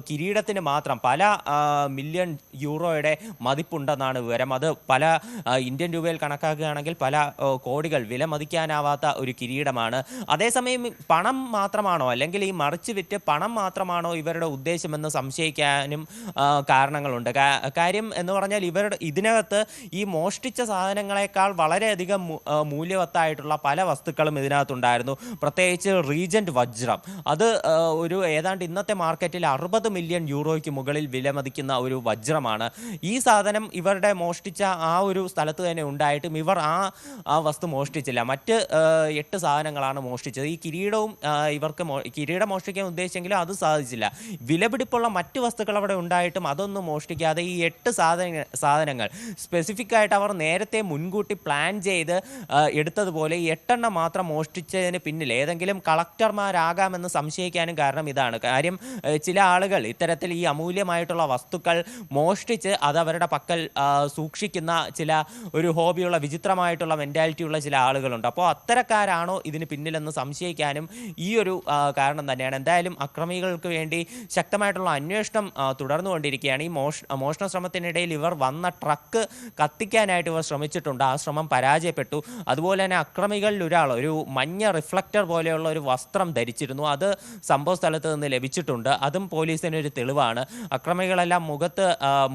കിരീടത്തിന് മാത്രം പല മില്യൺ യൂറോയുടെ മതിപ്പുണ്ടെന്നാണ് വിവരം. അത് പല ഇന്ത്യൻ രൂപയിൽ കണക്കാക്കുകയാണെങ്കിൽ പല കോടികൾ വില മതിക്കാനാവാത്ത ഒരു കിരീടമാണ്. അതേസമയം പണം മാത്രമാണോ അല്ലെങ്കിൽ ഈ മറിച്ച് വിറ്റ് പണം മാത്രമാണോ ഇവരുടെ ഉദ്ദേശമെന്ന് സംശയിക്കാനും കാരണങ്ങളുണ്ട്. കാര്യം എന്ന് പറഞ്ഞാൽ ഇതിനകത്ത് ഈ മോഷ്ടിച്ച സാധനങ്ങളെക്കാൾ വളരെയധികം മൂല്യവത്തായിട്ടുള്ള പല വസ്തുക്കളും ഇതിനകത്തുണ്ടായിരുന്നു. പ്രത്യേകിച്ച് റീജന്റ് വജ്രം, അത് ഒരു ഏതാണ്ട് ഇന്നത്തെ മാർക്കറ്റിൽ 60 മില്യൺ യൂറോയ്ക്ക് മുകളിൽ വിലമതിക്കുന്ന ഒരു വജ്രമാണ്. ഈ സാധനം ഇവരുടെ മോഷ്ടിച്ച ആ ഒരു സ്ഥലത്ത് തന്നെ ഉണ്ടായിട്ടും ഇവർ ആ വസ്തു മോഷ്ടിച്ചില്ല. മറ്റ് 8 സാധനങ്ങളാണ് മോഷ്ടിച്ചത്. ഈ കിരീടവും ഇവർക്ക് കിരീടം മോഷ്ടിക്കാൻ ഉദ്ദേശിച്ചെങ്കിലും അത് സാധിച്ചില്ല. വിലപിടിപ്പുള്ള മറ്റ് വസ്തുക്കൾ അവിടെ ഉണ്ടായിട്ടും അതൊന്നും മോഷ്ടിക്കാതെ ഈ 8 സാധനങ്ങൾ സ്പെസിഫിക് ആയിട്ട് അവർ നേരത്തെ മുൻകൂട്ടി പ്ലാൻ ചെയ്ത് എടുത്തതുപോലെ ഈ 8 എണ്ണം മാത്രം മോഷ്ടിച്ചതിന് പിന്നിൽ ഏതെങ്കിലും കളക്ടർമാരാകാമെന്ന് സംശയിക്കാനും കാരണം ഇതാണ്. കാര്യം ചില ആളുകൾ ഇത്തരത്തിൽ ഈ അമൂല്യമായിട്ടുള്ള വസ്തുക്കൾ മോഷ്ടിച്ച് അത് അവരുടെ പക്കൽ സൂക്ഷിക്കുന്ന ചില ഒരു ഹോബിയുള്ള വിചിത്രമായിട്ടുള്ള മെൻറ്റാലിറ്റിയുള്ള ചില ആളുകളുണ്ട്. അപ്പോൾ അത്തരക്കാരാണോ ഇതിന് പിന്നിലെന്ന് സംശയിക്കാനും ഈ ഒരു കാരണം തന്നെയാണ്. എന്തായാലും അക്രമികൾക്ക് വേണ്ടി ശക്തമായിട്ടുള്ള അന്വേഷണം തുടർന്നുകൊണ്ടിരിക്കുകയാണ്. ഈ മോഷണ ശ്രമത്തിനിടയിൽ ഇവർ വന്ന ട്രക്ക് കത്തിക്കാനായിട്ട് ഇവർ ശ്രമിച്ചിട്ടുണ്ട്. ആ ശ്രമം പരാജയപ്പെട്ടു. അതുപോലെ തന്നെ അക്രമികളിൽ ഒരാൾ ഒരു മഞ്ഞ റിഫ്ലക്ടർ പോലെയുള്ള ഒരു വസ്ത്രം ധരിച്ചിരുന്നു. അത് സംഭവ സ്ഥലത്ത് നിന്ന് ലഭിച്ചിട്ടുണ്ട്. അതും പോലീസിന് ഒരു തെളിവാണ്. അക്രമികളെല്ലാം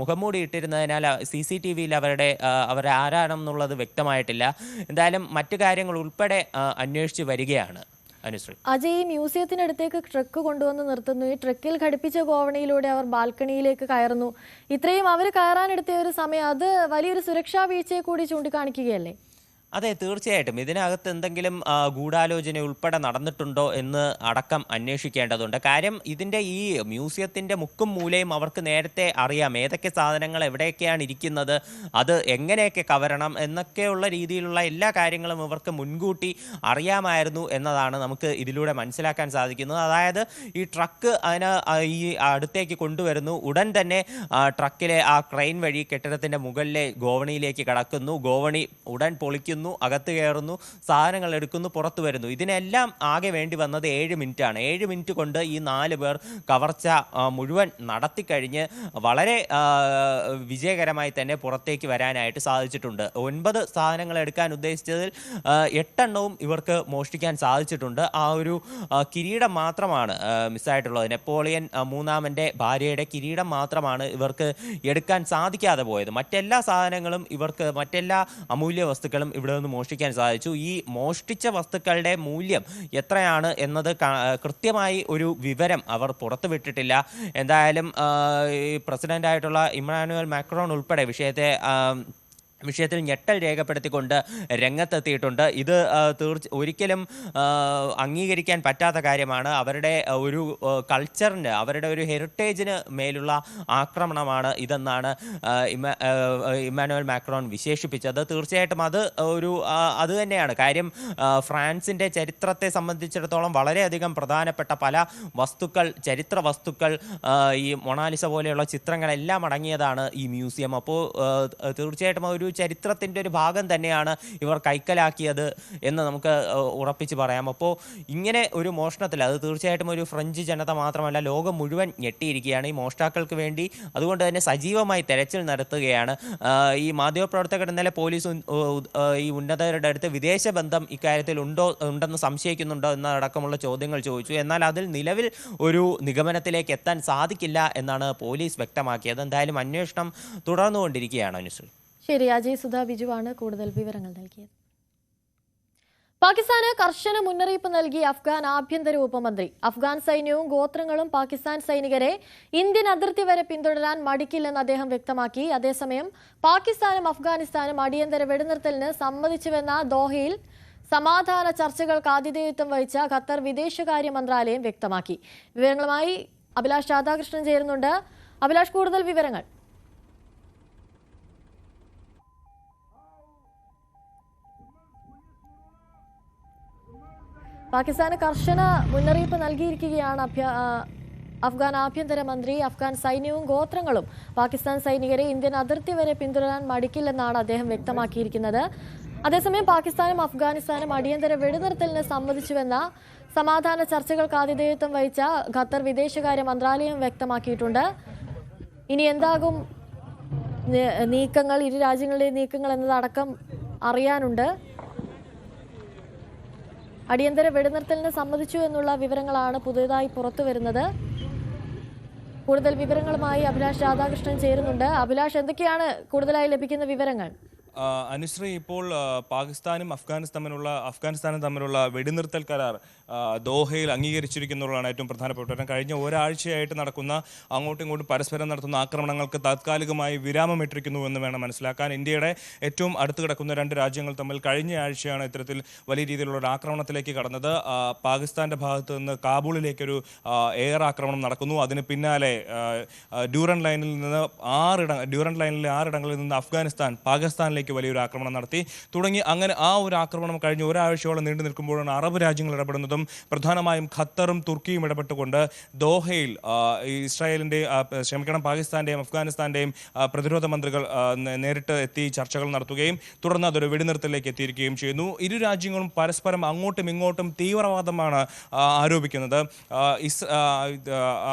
മുഖംമൂടി ഇട്ടിരുന്നതിനാൽ CCTVയിൽ അവരെ ആരാണെന്നുള്ളത് വ്യക്തമായിട്ടില്ല. എന്തായാലും മറ്റു കാര്യങ്ങൾ ഉൾപ്പെടെ അന്വേഷിച്ച് വരികയാണ്. അനുശ്രീ, അജയ്, ഈ മ്യൂസിയത്തിനടുത്തേക്ക് ട്രക്ക് കൊണ്ടുവന്ന് നിർത്തുന്നു. ഈ ട്രക്കിൽ ഘടിപ്പിച്ച ഗോവണിയിലൂടെ അവർ ബാൽക്കണിയിലേക്ക് കയറുന്നു. ഇത്രയും അവർ കയറാനെടുത്ത ഒരു സമയം അത് വലിയൊരു സുരക്ഷാ വീഴ്ചയെ കൂടി ചൂണ്ടിക്കാണിക്കുകയല്ലേ? അതെ, തീർച്ചയായിട്ടും ഇതിനകത്ത് എന്തെങ്കിലും ഗൂഢാലോചന ഉൾപ്പെടെ നടന്നിട്ടുണ്ടോ എന്ന് അടക്കം അന്വേഷിക്കേണ്ടതുണ്ട്. കാര്യം ഇതിൻ്റെ ഈ മ്യൂസിയത്തിൻ്റെ മുക്കും മൂലയും അവർക്ക് നേരത്തെ അറിയാം ഏതൊക്കെ സാധനങ്ങൾ എവിടെയൊക്കെയാണ് ഇരിക്കുന്നത്, അത് എങ്ങനെയൊക്കെ കവരണം എന്നൊക്കെയുള്ള രീതിയിലുള്ള എല്ലാ കാര്യങ്ങളും ഇവർക്ക് മുൻകൂട്ടി അറിയാമായിരുന്നു എന്നതാണ് നമുക്ക് ഇതിലൂടെ മനസ്സിലാക്കാൻ സാധിക്കുന്നത്. അതായത് ഈ ട്രക്ക് ഈ അടുത്തേക്ക് കൊണ്ടുവരുന്നു, ഉടൻ തന്നെ ട്രക്കിലെ ആ ക്രെയിൻ വഴി കെട്ടിടത്തിൻ്റെ മുകളിലെ ഗോവണിയിലേക്ക് കടക്കുന്നു, ഗോവണി ഉടൻ പൊളിക്കുന്നു, അകത്ത് കയറുന്നു, സാധനങ്ങൾ എടുക്കുന്നു, പുറത്തു വരുന്നു. ഇതിനെല്ലാം ആകെ വേണ്ടി വന്നത് 7 മിനിറ്റാണ്. 7 മിനിറ്റ് കൊണ്ട് ഈ 4 പേർ കവർച്ച മുഴുവൻ നടത്തിക്കഴിഞ്ഞ് വളരെ വിജയകരമായി തന്നെ പുറത്തേക്ക് വരാനായിട്ട് സാധിച്ചിട്ടുണ്ട്. 9 സാധനങ്ങൾ എടുക്കാൻ ഉദ്ദേശിച്ചതിൽ 8 എണ്ണവും ഇവർക്ക് മോഷ്ടിക്കാൻ സാധിച്ചിട്ടുണ്ട്. ആ ഒരു കിരീടം മാത്രമാണ് മിസ്സായിട്ടുള്ളത്. നെപ്പോളിയൻ മൂന്നാമൻ്റെ ഭാര്യയുടെ കിരീടം മാത്രമാണ് ഇവർക്ക് എടുക്കാൻ സാധിക്കാതെ പോയത്. മറ്റെല്ലാ സാധനങ്ങളും ഇവർക്ക് മറ്റെല്ലാ അമൂല്യ വസ്തുക്കളും ഇവിടെ നിന്ന് മോഷ്ടിക്കാൻ സാധിച്ചു. ഈ മോഷ്ടിച്ച വസ്തുക്കളുടെ മൂല്യം എത്രയാണ് എന്നത് കൃത്യമായി ഒരു വിവരം അവർ പുറത്തുവിട്ടിട്ടില്ല. എന്തായാലും പ്രസിഡന്റായിട്ടുള്ള ഇമ്മാനുവൽ മാക്രോൺ ഉൾപ്പെടെ വിഷയത്തിൽ ഞെട്ടൽ രേഖപ്പെടുത്തിക്കൊണ്ട് രംഗത്തെത്തിയിട്ടുണ്ട്. ഇത് ഒരിക്കലും അംഗീകരിക്കാൻ പറ്റാത്ത കാര്യമാണ്. അവരുടെ ഒരു കൾച്ചറിന്, അവരുടെ ഒരു ഹെറിറ്റേജിന് മേലുള്ള ആക്രമണമാണ് ഇതെന്നാണ് ഇമ്മാനുവൽ മാക്രോൺ വിശേഷിപ്പിച്ചത്. തീർച്ചയായിട്ടും അത് തന്നെയാണ് കാര്യം. ഫ്രാൻസിൻ്റെ ചരിത്രത്തെ സംബന്ധിച്ചിടത്തോളം വളരെയധികം പ്രധാനപ്പെട്ട പല വസ്തുക്കൾ, ചരിത്ര വസ്തുക്കൾ, ഈ മൊണാലിസ പോലെയുള്ള ചിത്രങ്ങളെല്ലാം അടങ്ങിയതാണ് ഈ മ്യൂസിയം. അപ്പോൾ തീർച്ചയായിട്ടും ഒരു ചരിത്രത്തിൻ്റെ ഒരു ഭാഗം തന്നെയാണ് ഇവർ കൈക്കലാക്കിയത് എന്ന് നമുക്ക് ഉറപ്പിച്ച് പറയാം. അപ്പോൾ ഇങ്ങനെ ഒരു മോഷണത്തിൽ അത് തീർച്ചയായിട്ടും ഒരു ഫ്രഞ്ച് ജനത മാത്രമല്ല, ലോകം മുഴുവൻ ഞെട്ടിയിരിക്കുകയാണ് ഈ മോഷ്ടാക്കൾക്ക് വേണ്ടി. അതുകൊണ്ട് തന്നെ സജീവമായി തെരച്ചിൽ നടത്തുകയാണ്. ഈ മാധ്യമപ്രവർത്തകർ ഇന്നലെ പോലീസ് ഈ ഉന്നതരുടെ അടുത്ത് വിദേശ ബന്ധം ഇക്കാര്യത്തിൽ ഉണ്ടെന്ന് സംശയിക്കുന്നുണ്ടോ എന്നടക്കമുള്ള ചോദ്യങ്ങൾ ചോദിച്ചു. എന്നാൽ അതിൽ നിലവിൽ ഒരു നിഗമനത്തിലേക്ക് എത്താൻ സാധിക്കില്ല എന്നാണ് പോലീസ് വ്യക്തമാക്കിയത്. എന്തായാലും അന്വേഷണം തുടർന്നുകൊണ്ടിരിക്കുകയാണ്. അനുശ്രീ, ശരി. അജയ് സുധാ ബിജുവാണ് കൂടുതൽ വിവരങ്ങൾ നൽകിയത്. പാകിസ്ഥാന് കർശന മുന്നറിയിപ്പ് നൽകി അഫ്ഗാൻ ആഭ്യന്തര ഉപമന്ത്രി. അഫ്ഗാൻ സൈന്യവും ഗോത്രങ്ങളും പാകിസ്ഥാൻ സൈനികരെ ഇന്ത്യൻ അതിർത്തി വരെ പിന്തുടരാൻ മടിക്കില്ലെന്ന് അദ്ദേഹം വ്യക്തമാക്കി. അതേസമയം പാകിസ്ഥാനും അഫ്ഗാനിസ്ഥാനും അടിയന്തര വെടിനിർത്തലിന് സമ്മതിച്ചുവെന്ന ദോഹയിൽ സമാധാന ചർച്ചകൾക്ക് ആതിഥേയത്വം വഹിച്ച ഖത്തർ വിദേശകാര്യ മന്ത്രാലയം വ്യക്തമാക്കി. വിവരങ്ങളുമായി അഭിലാഷ് രാധാകൃഷ്ണൻ ചേരുന്നുണ്ട്. അഭിലാഷ്, കൂടുതൽ വിവരങ്ങൾ. പാകിസ്ഥാന് കർശന മുന്നറിയിപ്പ് നൽകിയിരിക്കുകയാണ് അഫ്ഗാൻ ആഭ്യന്തരമന്ത്രി. അഫ്ഗാൻ സൈന്യവും ഗോത്രങ്ങളും പാകിസ്ഥാൻ സൈനികരെ ഇന്ത്യൻ അതിർത്തി വരെ പിന്തുടരാൻ മടിക്കില്ലെന്നാണ് അദ്ദേഹം വ്യക്തമാക്കിയിരിക്കുന്നത്. അതേസമയം പാകിസ്ഥാനും അഫ്ഗാനിസ്ഥാനും അടിയന്തര വെടിനിർത്തലിന് സമ്മതിച്ചുവെന്ന സമാധാന ചർച്ചകൾക്ക് ആതിഥേയത്വം വഹിച്ച ഖത്തർ വിദേശകാര്യ മന്ത്രാലയം വ്യക്തമാക്കിയിട്ടുണ്ട്. ഇനി എന്താകും നീക്കങ്ങൾ, ഇരു രാജ്യങ്ങളുടെയും നീക്കങ്ങൾ എന്നതടക്കം അറിയാനുണ്ട്. അടിയന്തര വെടിനിർത്തലിന് സമ്മതിച്ചു എന്നുള്ള വിവരങ്ങളാണ് പുതിയതായി പുറത്തു വരുന്നത്. കൂടുതൽ വിവരങ്ങളുമായി അഭിലാഷ് രാധാകൃഷ്ണൻ ചേരുന്നുണ്ട്. അഭിലാഷ്, എന്തൊക്കെയാണ് കൂടുതലായി ലഭിക്കുന്ന വിവരങ്ങൾ? അനുശ്രീ, ഇപ്പോൾ പാകിസ്ഥാനും അഫ്ഗാനിസ്ഥാനും തമ്മിലുള്ള വെടിനിർത്തൽ കരാർ ദോഹയിൽ അംഗീകരിച്ചിരിക്കുന്നതാണ് ഏറ്റവും പ്രധാനപ്പെട്ട. കഴിഞ്ഞ ഒരാഴ്ചയായിട്ട് നടക്കുന്ന അങ്ങോട്ടും ഇങ്ങോട്ടും പരസ്പരം നടത്തുന്ന ആക്രമണങ്ങൾക്ക് താത്കാലികമായി വിരാമമിട്ടിരിക്കുന്നു എന്ന് വേണം മനസ്സിലാക്കാൻ. ഇന്ത്യയുടെ ഏറ്റവും അടുത്ത് കിടക്കുന്ന രണ്ട് രാജ്യങ്ങൾ തമ്മിൽ കഴിഞ്ഞ ആഴ്ചയാണ് ഇത്തരത്തിൽ വലിയ രീതിയിലുള്ള ഒരു ആക്രമണത്തിലേക്ക് കടന്നത്. പാകിസ്ഥാന്റെ ഭാഗത്ത് നിന്ന് കാബൂളിലേക്കൊരു എയർ ആക്രമണം നടക്കുന്നു. അതിന് പിന്നാലെ ഡ്യൂറൻഡ് ലൈനിലെ 6 ഇടങ്ങളിൽ നിന്ന് അഫ്ഗാനിസ്ഥാൻ പാകിസ്ഥാനിലേക്ക് വലിയൊരു ആക്രമണം നടത്തി തുടങ്ങി. അങ്ങനെ ആ ഒരു ആക്രമണം കഴിഞ്ഞ് ഒരാഴ്ചയോളം നീണ്ടു നിൽക്കുമ്പോഴാണ് അറബ് രാജ്യങ്ങൾ ഇടപെടുന്നതും പ്രധാനമായും ഖത്തറും തുർക്കിയും ഇടപെട്ടുകൊണ്ട് ദോഹയിൽ പാകിസ്ഥാന്റെയും അഫ്ഗാനിസ്ഥാന്റെയും പ്രതിരോധ മന്ത്രികൾ നേരിട്ട് എത്തി ചർച്ചകൾ നടത്തുകയും തുടർന്ന് അതൊരു വെടിനിർത്തലിലേക്ക് എത്തിയിരിക്കുകയും ചെയ്യുന്നു. ഇരു രാജ്യങ്ങളും പരസ്പരം അങ്ങോട്ടും ഇങ്ങോട്ടും തീവ്രവാദമാണ് ആരോപിക്കുന്നത്.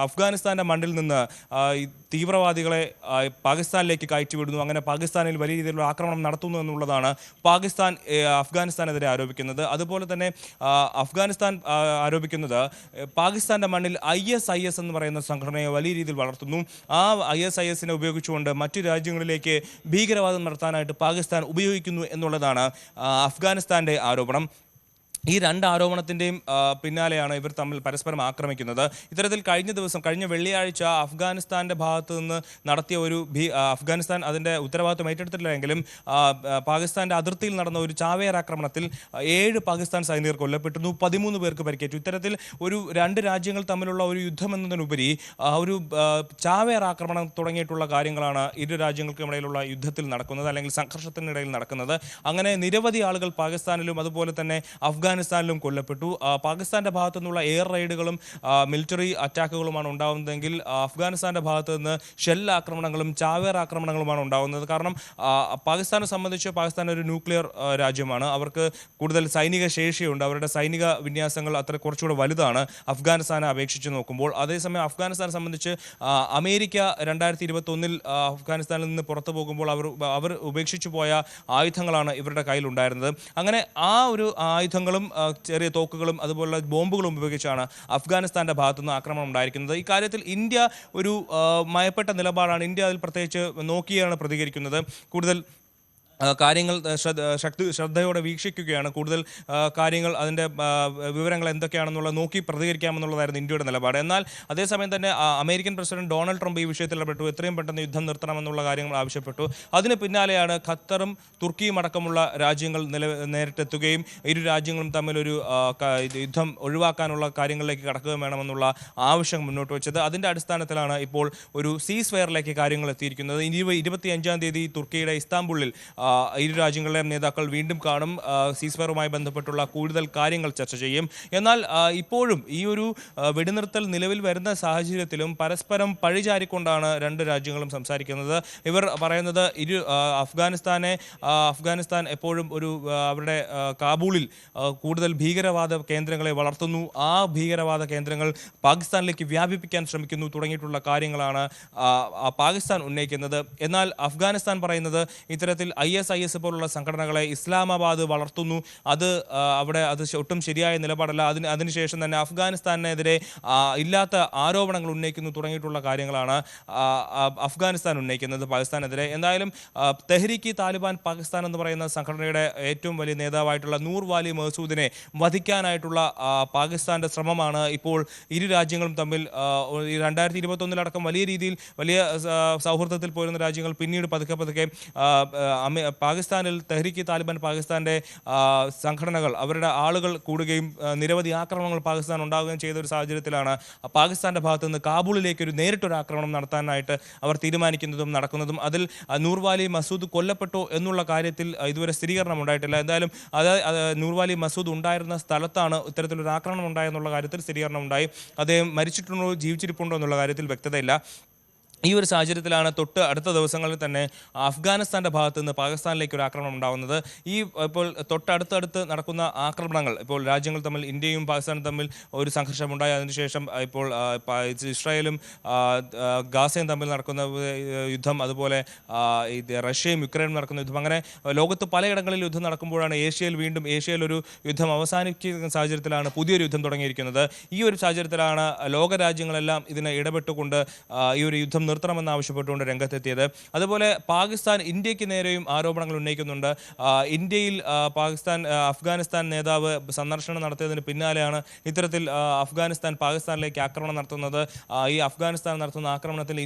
അഫ്ഗാനിസ്ഥാന്റെ മണ്ണിൽ നിന്ന് തീവ്രവാദികളെ പാകിസ്ഥാനിലേക്ക് കയറ്റിവിടുന്നു, അങ്ങനെ പാകിസ്ഥാനിൽ വലിയ രീതിയിലുള്ള ആക്രമണം നടത്തുന്നു എന്നുള്ളതാണ് പാകിസ്ഥാൻ അഫ്ഗാനിസ്ഥാനെതിരെ ആരോപിക്കുന്നത്. അതുപോലെ തന്നെ അഫ്ഗാനിസ്ഥാൻ ആരോപിക്കുന്നത് പാകിസ്ഥാന്റെ മണ്ണിൽ ISIS എന്ന് പറയുന്ന സംഘടനയെ വലിയ രീതിയിൽ വളർത്തുന്നു. ആ ISISനെ ഉപയോഗിച്ചുകൊണ്ട് മറ്റു രാജ്യങ്ങളിലേക്ക് ഭീകരവാദം നടത്താനായിട്ട് പാകിസ്ഥാൻ ഉപയോഗിക്കുന്നു എന്നുള്ളതാണ് അഫ്ഗാനിസ്ഥാന്റെ ആരോപണം. ഈ രണ്ട് ആരോപണത്തിൻ്റെയും പിന്നാലെയാണ് ഇവർ തമ്മിൽ പരസ്പരം ആക്രമിക്കുന്നത്. ഇത്തരത്തിൽ കഴിഞ്ഞ വെള്ളിയാഴ്ച അഫ്ഗാനിസ്ഥാന്റെ ഭാഗത്തു നിന്ന് നടത്തിയ അഫ്ഗാനിസ്ഥാൻ അതിൻ്റെ ഉത്തരവാദിത്വം ഏറ്റെടുത്തിട്ടില്ലെങ്കിലും പാകിസ്ഥാന്റെ അതിർത്തിയിൽ നടന്ന ഒരു ചാവേർ ആക്രമണത്തിൽ 7 പാകിസ്ഥാൻ സൈനികർ കൊല്ലപ്പെട്ടിരുന്നു, 13 പേർക്ക് പരിക്കേറ്റു. ഇത്തരത്തിൽ ഒരു രണ്ട് രാജ്യങ്ങൾ തമ്മിലുള്ള ഒരു യുദ്ധം എന്നതിനുപരി ഒരു ചാവേർ ആക്രമണം തുടങ്ങിയിട്ടുള്ള കാര്യങ്ങളാണ് ഇരു രാജ്യങ്ങൾക്കും ഇടയിലുള്ള യുദ്ധത്തിൽ നടക്കുന്നത്, അല്ലെങ്കിൽ സംഘർഷത്തിനിടയിൽ നടക്കുന്നത്. അങ്ങനെ നിരവധി ആളുകൾ പാകിസ്ഥാനിലും അതുപോലെ തന്നെ അഫ്ഗാനിസ്ഥാനിലും കൊല്ലപ്പെട്ടു. പാകിസ്ഥാന്റെ ഭാഗത്തു നിന്നുള്ള എയർ റെയ്ഡുകളും മിലിറ്ററി അറ്റാക്കുകളുമാണ് ഉണ്ടാകുന്നതെങ്കിൽ അഫ്ഗാനിസ്ഥാന്റെ ഭാഗത്തു നിന്ന് ഷെൽ ആക്രമണങ്ങളും ചാവേർ ആക്രമണങ്ങളുമാണ് ഉണ്ടാകുന്നത്. കാരണം പാകിസ്ഥാനെ സംബന്ധിച്ച് പാകിസ്ഥാൻ ഒരു ന്യൂക്ലിയർ രാജ്യമാണ്. അവർക്ക് കൂടുതൽ സൈനിക ശേഷിയുണ്ട്. അവരുടെ സൈനിക വിന്യാസങ്ങൾ കുറച്ചുകൂടെ വലുതാണ് അഫ്ഗാനിസ്ഥാനെ അപേക്ഷിച്ച് നോക്കുമ്പോൾ. അതേസമയം അഫ്ഗാനിസ്ഥാനെ സംബന്ധിച്ച് അമേരിക്ക 2021 അഫ്ഗാനിസ്ഥാനിൽ നിന്ന് പുറത്തു പോകുമ്പോൾ അവർ ഉപേക്ഷിച്ചു പോയ ആയുധങ്ങളാണ് ഇവരുടെ കയ്യിലുണ്ടായിരുന്നത്. അങ്ങനെ ആ ഒരു ആയുധങ്ങളും ചെറിയ തോക്കുകളും അതുപോലുള്ള ബോംബുകളും ഉപയോഗിച്ചാണ് അഫ്ഗാനിസ്ഥാന്റെ ഭാഗത്തുനിന്ന് ആക്രമണം ഉണ്ടായിരിക്കുന്നത്. ഇക്കാര്യത്തിൽ ഇന്ത്യ ഒരു മയപ്പെട്ട നിലപാടാണ്. ഇന്ത്യ അതിൽ പ്രത്യേകിച്ച് നോക്കിയാണ് പ്രതികരിക്കുന്നത്. കൂടുതൽ കാര്യങ്ങൾ ശ്രദ്ധയോടെ വീക്ഷിക്കുകയാണ്. കൂടുതൽ കാര്യങ്ങൾ അതിൻ്റെ വിവരങ്ങൾ എന്തൊക്കെയാണെന്നുള്ള നോക്കി പ്രതികരിക്കാമെന്നുള്ളതായിരുന്നു ഇന്ത്യയുടെ നിലപാട്. എന്നാൽ അതേസമയം തന്നെ അമേരിക്കൻ പ്രസിഡന്റ് ഡൊണാൾഡ് ട്രംപ് ഈ വിഷയത്തിൽ ഇടപെട്ടു. എത്രയും പെട്ടെന്ന് യുദ്ധം നിർത്തണമെന്നുള്ള കാര്യങ്ങൾ ആവശ്യപ്പെട്ടു. അതിന് പിന്നാലെയാണ് ഖത്തറും തുർക്കിയും അടക്കമുള്ള രാജ്യങ്ങൾ നേരിട്ടെത്തുകയും ഇരു രാജ്യങ്ങളും തമ്മിലൊരു യുദ്ധം ഒഴിവാക്കാനുള്ള കാര്യങ്ങളിലേക്ക് കടക്കുകയും വേണമെന്നുള്ള ആവശ്യം മുന്നോട്ട് വെച്ചത്. അതിൻ്റെ അടിസ്ഥാനത്തിലാണ് ഇപ്പോൾ ഒരു സീസ് ഫയറിലേക്ക് കാര്യങ്ങൾ എത്തിയിരിക്കുന്നത്. 25-ാം തീയതി തുർക്കിയുടെ ഇസ്താംബുളിൽ ഇരു രാജ്യങ്ങളുടെയും നേതാക്കൾ വീണ്ടും കാണും. സീസ്ഫയറുമായി ബന്ധപ്പെട്ടുള്ള കൂടുതൽ കാര്യങ്ങൾ ചർച്ച ചെയ്യും. എന്നാൽ ഇപ്പോഴും ഈ ഒരു വെടിനിർത്തൽ നിലവിൽ വരുന്ന സാഹചര്യത്തിലും പരസ്പരം പഴിചാരിക്കൊണ്ടാണ് രണ്ട് രാജ്യങ്ങളും സംസാരിക്കുന്നത്. ഇവർ പറയുന്നത് അഫ്ഗാനിസ്ഥാൻ എപ്പോഴും അവരുടെ കാബൂളിൽ കൂടുതൽ ഭീകരവാദ കേന്ദ്രങ്ങളെ വളർത്തുന്നു, ആ ഭീകരവാദ കേന്ദ്രങ്ങൾ പാകിസ്ഥാനിലേക്ക് വ്യാപിപ്പിക്കാൻ ശ്രമിക്കുന്നു തുടങ്ങിയിട്ടുള്ള കാര്യങ്ങളാണ് പാകിസ്ഥാൻ ഉന്നയിക്കുന്നത്. എന്നാൽ അഫ്ഗാനിസ്ഥാൻ പറയുന്നത് ഇത്തരത്തിൽ ISIS പോലുള്ള സംഘടനകളെ ഇസ്ലാമാബാദ് വളർത്തുന്നു, അത് ഒട്ടും ശരിയായ നിലപാടല്ല, അതിനുശേഷം തന്നെ അഫ്ഗാനിസ്ഥാനെതിരെ ഇല്ലാത്ത ആരോപണങ്ങൾ ഉന്നയിക്കുന്നു തുടങ്ങിയിട്ടുള്ള കാര്യങ്ങളാണ് അഫ്ഗാനിസ്ഥാൻ ഉന്നയിക്കുന്നത് പാകിസ്ഥാനെതിരെ. എന്തായാലും തെഹ്രീക്ക് താലിബാൻ പാകിസ്ഥാൻ എന്ന് പറയുന്ന സംഘടനയുടെ ഏറ്റവും വലിയ നേതാവായിട്ടുള്ള നൂർ വാലി മഹസൂദിനെ വധിക്കാനായിട്ടുള്ള പാകിസ്ഥാന്റെ ശ്രമമാണ് ഇപ്പോൾ ഇരു രാജ്യങ്ങളും തമ്മിൽ 2021 വലിയ രീതിയിൽ വലിയ സൗഹൃദത്തിൽ പോയിരുന്ന രാജ്യങ്ങൾ പിന്നീട് പതുക്കെ പാകിസ്ഥാനിൽ തെഹ്രീക്ക് താലിബാൻ പാകിസ്ഥാന്റെ സംഘടനകൾ അവരുടെ ആളുകൾ കൂടുകയും നിരവധി ആക്രമണങ്ങൾ പാകിസ്ഥാൻ ഉണ്ടാകുകയും ചെയ്ത ഒരു സാഹചര്യത്തിലാണ് പാകിസ്ഥാന്റെ ഭാഗത്തു നിന്ന് കാബൂളിലേക്ക് നേരിട്ടൊരു ആക്രമണം നടത്താനായിട്ട് അവർ തീരുമാനിക്കുന്നതും നടക്കുന്നതും. അതിൽ നൂർവാലി മസൂദ് കൊല്ലപ്പെട്ടോ എന്നുള്ള കാര്യത്തിൽ ഇതുവരെ സ്ഥിരീകരണം ഉണ്ടായിട്ടില്ല. എന്തായാലും നൂർവാലി മസൂദ് ഉണ്ടായിരുന്ന സ്ഥലത്താണ് ഇത്തരത്തിലൊരു ആക്രമണം ഉണ്ടായെന്നുള്ള കാര്യത്തിൽ സ്ഥിരീകരണം ഉണ്ടായി. അദ്ദേഹം മരിച്ചിട്ടുണ്ടോ ജീവിച്ചിരിപ്പുണ്ടോ എന്നുള്ള കാര്യത്തിൽ വ്യക്തതയില്ല. ഈ ഒരു സാഹചര്യത്തിലാണ് തൊട്ട് അടുത്ത ദിവസങ്ങളിൽ തന്നെ അഫ്ഗാനിസ്ഥാൻ്റെ ഭാഗത്ത് നിന്ന് പാകിസ്ഥാനിലേക്ക് ഒരു ആക്രമണം ഉണ്ടാകുന്നത്. ഈ ഇപ്പോൾ തൊട്ടടുത്തടുത്ത് നടക്കുന്ന ആക്രമണങ്ങൾ, ഇപ്പോൾ രാജ്യങ്ങൾ തമ്മിൽ, ഇന്ത്യയും പാകിസ്ഥാനും തമ്മിൽ ഒരു സംഘർഷമുണ്ടായി. അതിനുശേഷം ഇപ്പോൾ ഇസ്രായേലും ഗാസയും തമ്മിൽ നടക്കുന്ന യുദ്ധം, അതുപോലെ ഇത് റഷ്യയും യുക്രൈനും നടക്കുന്ന യുദ്ധം, അങ്ങനെ ലോകത്ത് പലയിടങ്ങളിൽ യുദ്ധം നടക്കുമ്പോഴാണ് ഏഷ്യയിൽ ഒരു യുദ്ധം അവസാനിക്കുന്ന സാഹചര്യത്തിലാണ് പുതിയൊരു യുദ്ധം തുടങ്ങിയിരിക്കുന്നത്. ഈ ഒരു സാഹചര്യത്തിലാണ് ലോകരാജ്യങ്ങളെല്ലാം ഇതിനെ ഇടപെട്ടുകൊണ്ട് ഈ ഒരു യുദ്ധം നിർത്തണമെന്ന് ആവശ്യപ്പെട്ടുകൊണ്ട് രംഗത്തെത്തിയത്. അതുപോലെ പാകിസ്ഥാൻ ഇന്ത്യക്ക് നേരെയും ആരോപണങ്ങൾ ഉന്നയിക്കുന്നുണ്ട്. ഇന്ത്യയിൽ അഫ്ഗാനിസ്ഥാൻ നേതാവ് സന്ദർശനം നടത്തിയതിന് പിന്നാലെയാണ് ഇത്തരത്തിൽ അഫ്ഗാനിസ്ഥാൻ പാകിസ്ഥാനിലേക്ക് ആക്രമണം നടത്തുന്നത്. ഈ അഫ്ഗാനിസ്ഥാൻ നടത്തുന്ന ആക്രമണത്തിൽ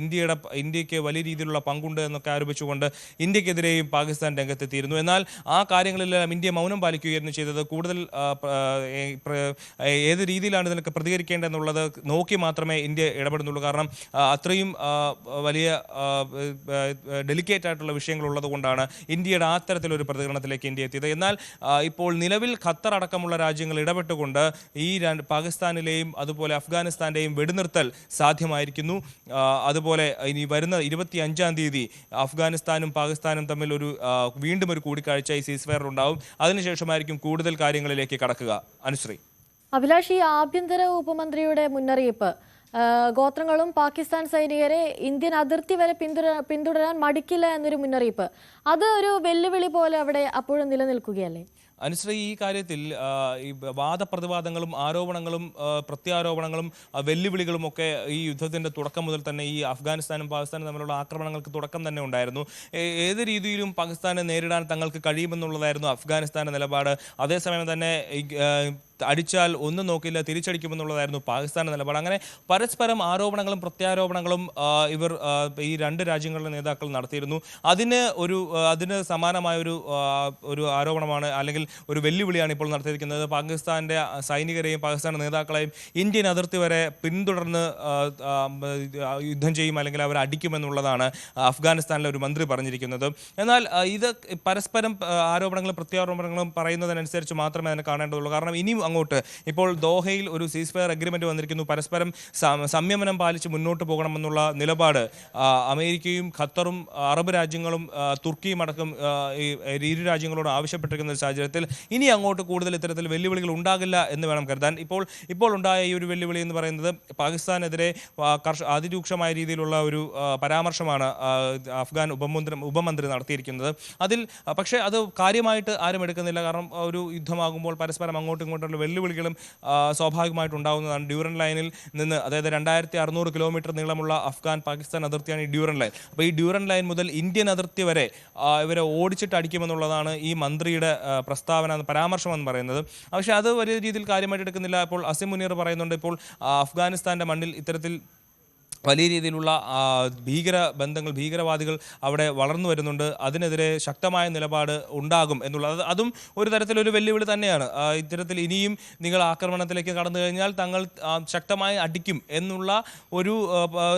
ഇന്ത്യക്ക് വലിയ രീതിയിലുള്ള പങ്കുണ്ട് എന്നൊക്കെ ആരോപിച്ചുകൊണ്ട് ഇന്ത്യക്കെതിരെയും പാകിസ്ഥാൻ രംഗത്തെത്തിയിരുന്നു. എന്നാൽ ആ കാര്യങ്ങളിലെല്ലാം ഇന്ത്യ മൗനം പാലിക്കുകയായിരുന്നു ചെയ്തത്. കൂടുതൽ ഏത് രീതിയിലാണ് ഇതിനൊക്കെ പ്രതികരിക്കേണ്ടതെന്നുള്ളത് നോക്കി മാത്രമേ ഇന്ത്യ ഇടപെടുന്നുള്ളൂ. കാരണം അത്രയും വലിയ ഡെലിക്കേറ്റ് ആയിട്ടുള്ള വിഷയങ്ങളുള്ളത് കൊണ്ടാണ് ഇന്ത്യയുടെ അത്തരത്തിലൊരു പ്രതികരണത്തിലേക്ക് ഇന്ത്യ എത്തിയത്. എന്നാൽ ഇപ്പോൾ നിലവിൽ ഖത്തർ അടക്കമുള്ള രാജ്യങ്ങൾ ഇടപെട്ടുകൊണ്ട് ഈ പാകിസ്ഥാനിലെയും അതുപോലെ അഫ്ഗാനിസ്ഥാൻ്റെയും വെടിനിർത്തൽ സാധ്യമായിരിക്കുന്നു. അതുപോലെ ഇനി വരുന്ന 25-ാം തീയതി അഫ്ഗാനിസ്ഥാനും പാകിസ്ഥാനും തമ്മിൽ വീണ്ടും ഒരു കൂടിക്കാഴ്ച ഈ സീസ്ഫയർ ഉണ്ടാവും. അതിനുശേഷമായിരിക്കും കൂടുതൽ കാര്യങ്ങളിലേക്ക് കടക്കുക. അനുശ്രീ. അഭിലാഷ്, ഈ ആഭ്യന്തര ഉപമന്ത്രിയുടെ മുന്നറിയിപ്പ്, ഗോത്രങ്ങളും പാകിസ്ഥാൻ സൈനികരെ ഇന്ത്യൻ അതിർത്തി വരെ പിന്തുടരാൻ മടിക്കില്ല എന്നൊരു മുന്നറിയിപ്പ്, അത് ഒരു വെല്ലുവിളി പോലെ അവിടെ അപ്പോഴും നിലനിൽക്കുകയല്ലേ? അനുശ്രീ, ഈ കാര്യത്തിൽ ഈ വാദപ്രതിവാദങ്ങളും ആരോപണങ്ങളും പ്രത്യാരോപണങ്ങളും വെല്ലുവിളികളും ഒക്കെ ഈ യുദ്ധത്തിൻ്റെ തുടക്കം മുതൽ തന്നെ ഈ അഫ്ഗാനിസ്ഥാനും പാകിസ്ഥാനും തമ്മിലുള്ള ആക്രമണങ്ങൾക്ക് തുടക്കം തന്നെ ഉണ്ടായിരുന്നു. ഏത് രീതിയിലും പാകിസ്ഥാനെ നേരിടാൻ തങ്ങൾക്ക് കഴിയുമെന്നുള്ളതായിരുന്നു അഫ്ഗാനിസ്ഥാൻ്റെ നിലപാട്. അതേസമയം തന്നെ അടിച്ചാൽ ഒന്നും നോക്കില്ല, തിരിച്ചടിക്കുമെന്നുള്ളതായിരുന്നു പാകിസ്ഥാൻ്റെ നിലപാട്. അങ്ങനെ പരസ്പരം ആരോപണങ്ങളും പ്രത്യാരോപണങ്ങളും ഈ രണ്ട് രാജ്യങ്ങളിലെ നേതാക്കൾ നടത്തിയിരുന്നു. അതിന് സമാനമായ ഒരു ആരോപണമാണ്, അല്ലെങ്കിൽ ഒരു വെല്ലുവിളിയാണ് ഇപ്പോൾ നടത്തിയിരിക്കുന്നത്. പാകിസ്ഥാൻ്റെ സൈനികരെയും പാകിസ്ഥാൻ്റെ നേതാക്കളെയും ഇന്ത്യൻ അതിർത്തി വരെ പിന്തുടർന്ന് യുദ്ധം ചെയ്യും, അല്ലെങ്കിൽ അവരെ അടിക്കുമെന്നുള്ളതാണ് അഫ്ഗാനിസ്ഥാനിലെ ഒരു മന്ത്രി പറഞ്ഞിരിക്കുന്നത്. എന്നാൽ ഇത് പരസ്പരം ആരോപണങ്ങളും പ്രത്യാരോപണങ്ങളും പറയുന്നതിനനുസരിച്ച് മാത്രമേ അതിനെ കാണേണ്ടതുള്ളൂ. കാരണം ഇനിയും അങ്ങോട്ട് ഇപ്പോൾ ദോഹയിൽ ഒരു സീസ്ഫയർ അഗ്രിമെന്റ് വന്നിരിക്കുന്നു. പരസ്പരം സംയമനം പാലിച്ച് മുന്നോട്ട് പോകണമെന്നുള്ള നിലപാട് അമേരിക്കയും ഖത്തറും അറബ് രാജ്യങ്ങളും തുർക്കിയും അടക്കം ഇരു രാജ്യങ്ങളോട് ആവശ്യപ്പെട്ടിരിക്കുന്ന സാഹചര്യത്തിൽ ഇനി അങ്ങോട്ട് കൂടുതൽ ഇത്തരത്തിൽ വെല്ലുവിളികൾ ഉണ്ടാകില്ല എന്ന് വേണം കരുതാൻ. ഇപ്പോൾ ഉണ്ടായ ഈ ഒരു വെല്ലുവിളി എന്ന് പറയുന്നത് പാകിസ്ഥാനെതിരെ അതിരൂക്ഷമായ രീതിയിലുള്ള ഒരു പരാമർശമാണ് അഫ്ഗാൻ ഉപമന്ത്രി നടത്തിയിരിക്കുന്നത്. പക്ഷേ അത് കാര്യമായിട്ട് ആരും എടുക്കുന്നില്ല. കാരണം ഒരു യുദ്ധമാകുമ്പോൾ പരസ്പരം അങ്ങോട്ടും ഇങ്ങോട്ടുള്ള വെല്ലുവിളികളും സ്വാഭാവികമായിട്ടുണ്ടാകുന്നതാണ്. ഡ്യൂറൻ ലൈനിൽ നിന്ന്, അതായത് 2600 കിലോമീറ്റർ നീളമുള്ള അഫ്ഗാൻ പാകിസ്ഥാൻ അതിർത്തിയാണ് ഈ ഡ്യൂറൻ ലൈൻ. അപ്പോൾ ഈ ഡ്യൂറൻ ലൈൻ മുതൽ ഇന്ത്യൻ അതിർത്തി വരെ ഇവരെ ഓടിച്ചിട്ട് അടിക്കുമെന്നുള്ളതാണ് ഈ മന്ത്രിയുടെ പരാമർശം എന്ന് പറയുന്നത്. പക്ഷേ അത് വലിയ രീതിയിൽ കാര്യമായിട്ട് എടുക്കുന്നില്ല. ഇപ്പോൾ അസിം മുനീർ പറയുന്നുണ്ട്, ഇപ്പോൾ അഫ്ഗാനിസ്ഥാൻ്റെ മണ്ണിൽ ഇത്തരത്തിൽ വലിയ രീതിയിലുള്ള ഭീകരവാദികൾ അവിടെ വളർന്നു വരുന്നുണ്ട്. അതിനെതിരെ ശക്തമായ നിലപാട് ഉണ്ടാകും എന്നുള്ളത് അതും ഒരു തരത്തിലൊരു വെല്ലുവിളി തന്നെയാണ്. ഇത്തരത്തിൽ ഇനിയും നിങ്ങൾ ആക്രമണത്തിലേക്ക് കടന്നു കഴിഞ്ഞാൽ തങ്ങൾ ശക്തമായി അടിക്കും എന്നുള്ള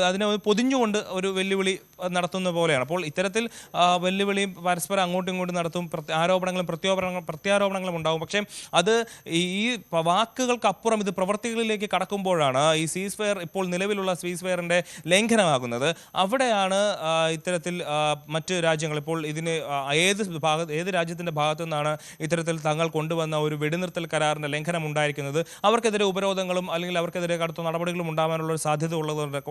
അതിനെ പൊതിഞ്ഞുകൊണ്ട് ഒരു വെല്ലുവിളി നടത്തുന്ന പോലെയാണ്. അപ്പോൾ ഇത്തരത്തിൽ വെല്ലുവിളിയും പരസ്പരം അങ്ങോട്ടും ഇങ്ങോട്ടും നടത്തും, ആരോപണങ്ങളും പ്രത്യാരോപണങ്ങളും ഉണ്ടാകും. പക്ഷേ അത് ഈ വാക്കുകൾക്കപ്പുറം ഇത് പ്രവൃത്തികളിലേക്ക് കടക്കുമ്പോഴാണ് ഈ സീസ്ഫയർ, ഇപ്പോൾ നിലവിലുള്ള സീസ്ഫയറിൻ്റെ ലംഘനമാകുന്നത്. അവിടെയാണ് ഇത്തരത്തിൽ മറ്റ് രാജ്യങ്ങൾ, ഇപ്പോൾ ഇതിന് ഏത് രാജ്യത്തിൻ്റെ ഭാഗത്തു നിന്നാണ് ഇത്തരത്തിൽ തങ്ങൾ കൊണ്ടുവന്ന ഒരു വെടിനിർത്തൽ കരാറിൻ്റെ ലംഘനം ഉണ്ടായിരിക്കുന്നത്, അവർക്കെതിരെ ഉപരോധങ്ങളും അല്ലെങ്കിൽ അവർക്കെതിരെ കടുത്ത നടപടികളും ഉണ്ടാകാനുള്ള ഒരു സാധ്യത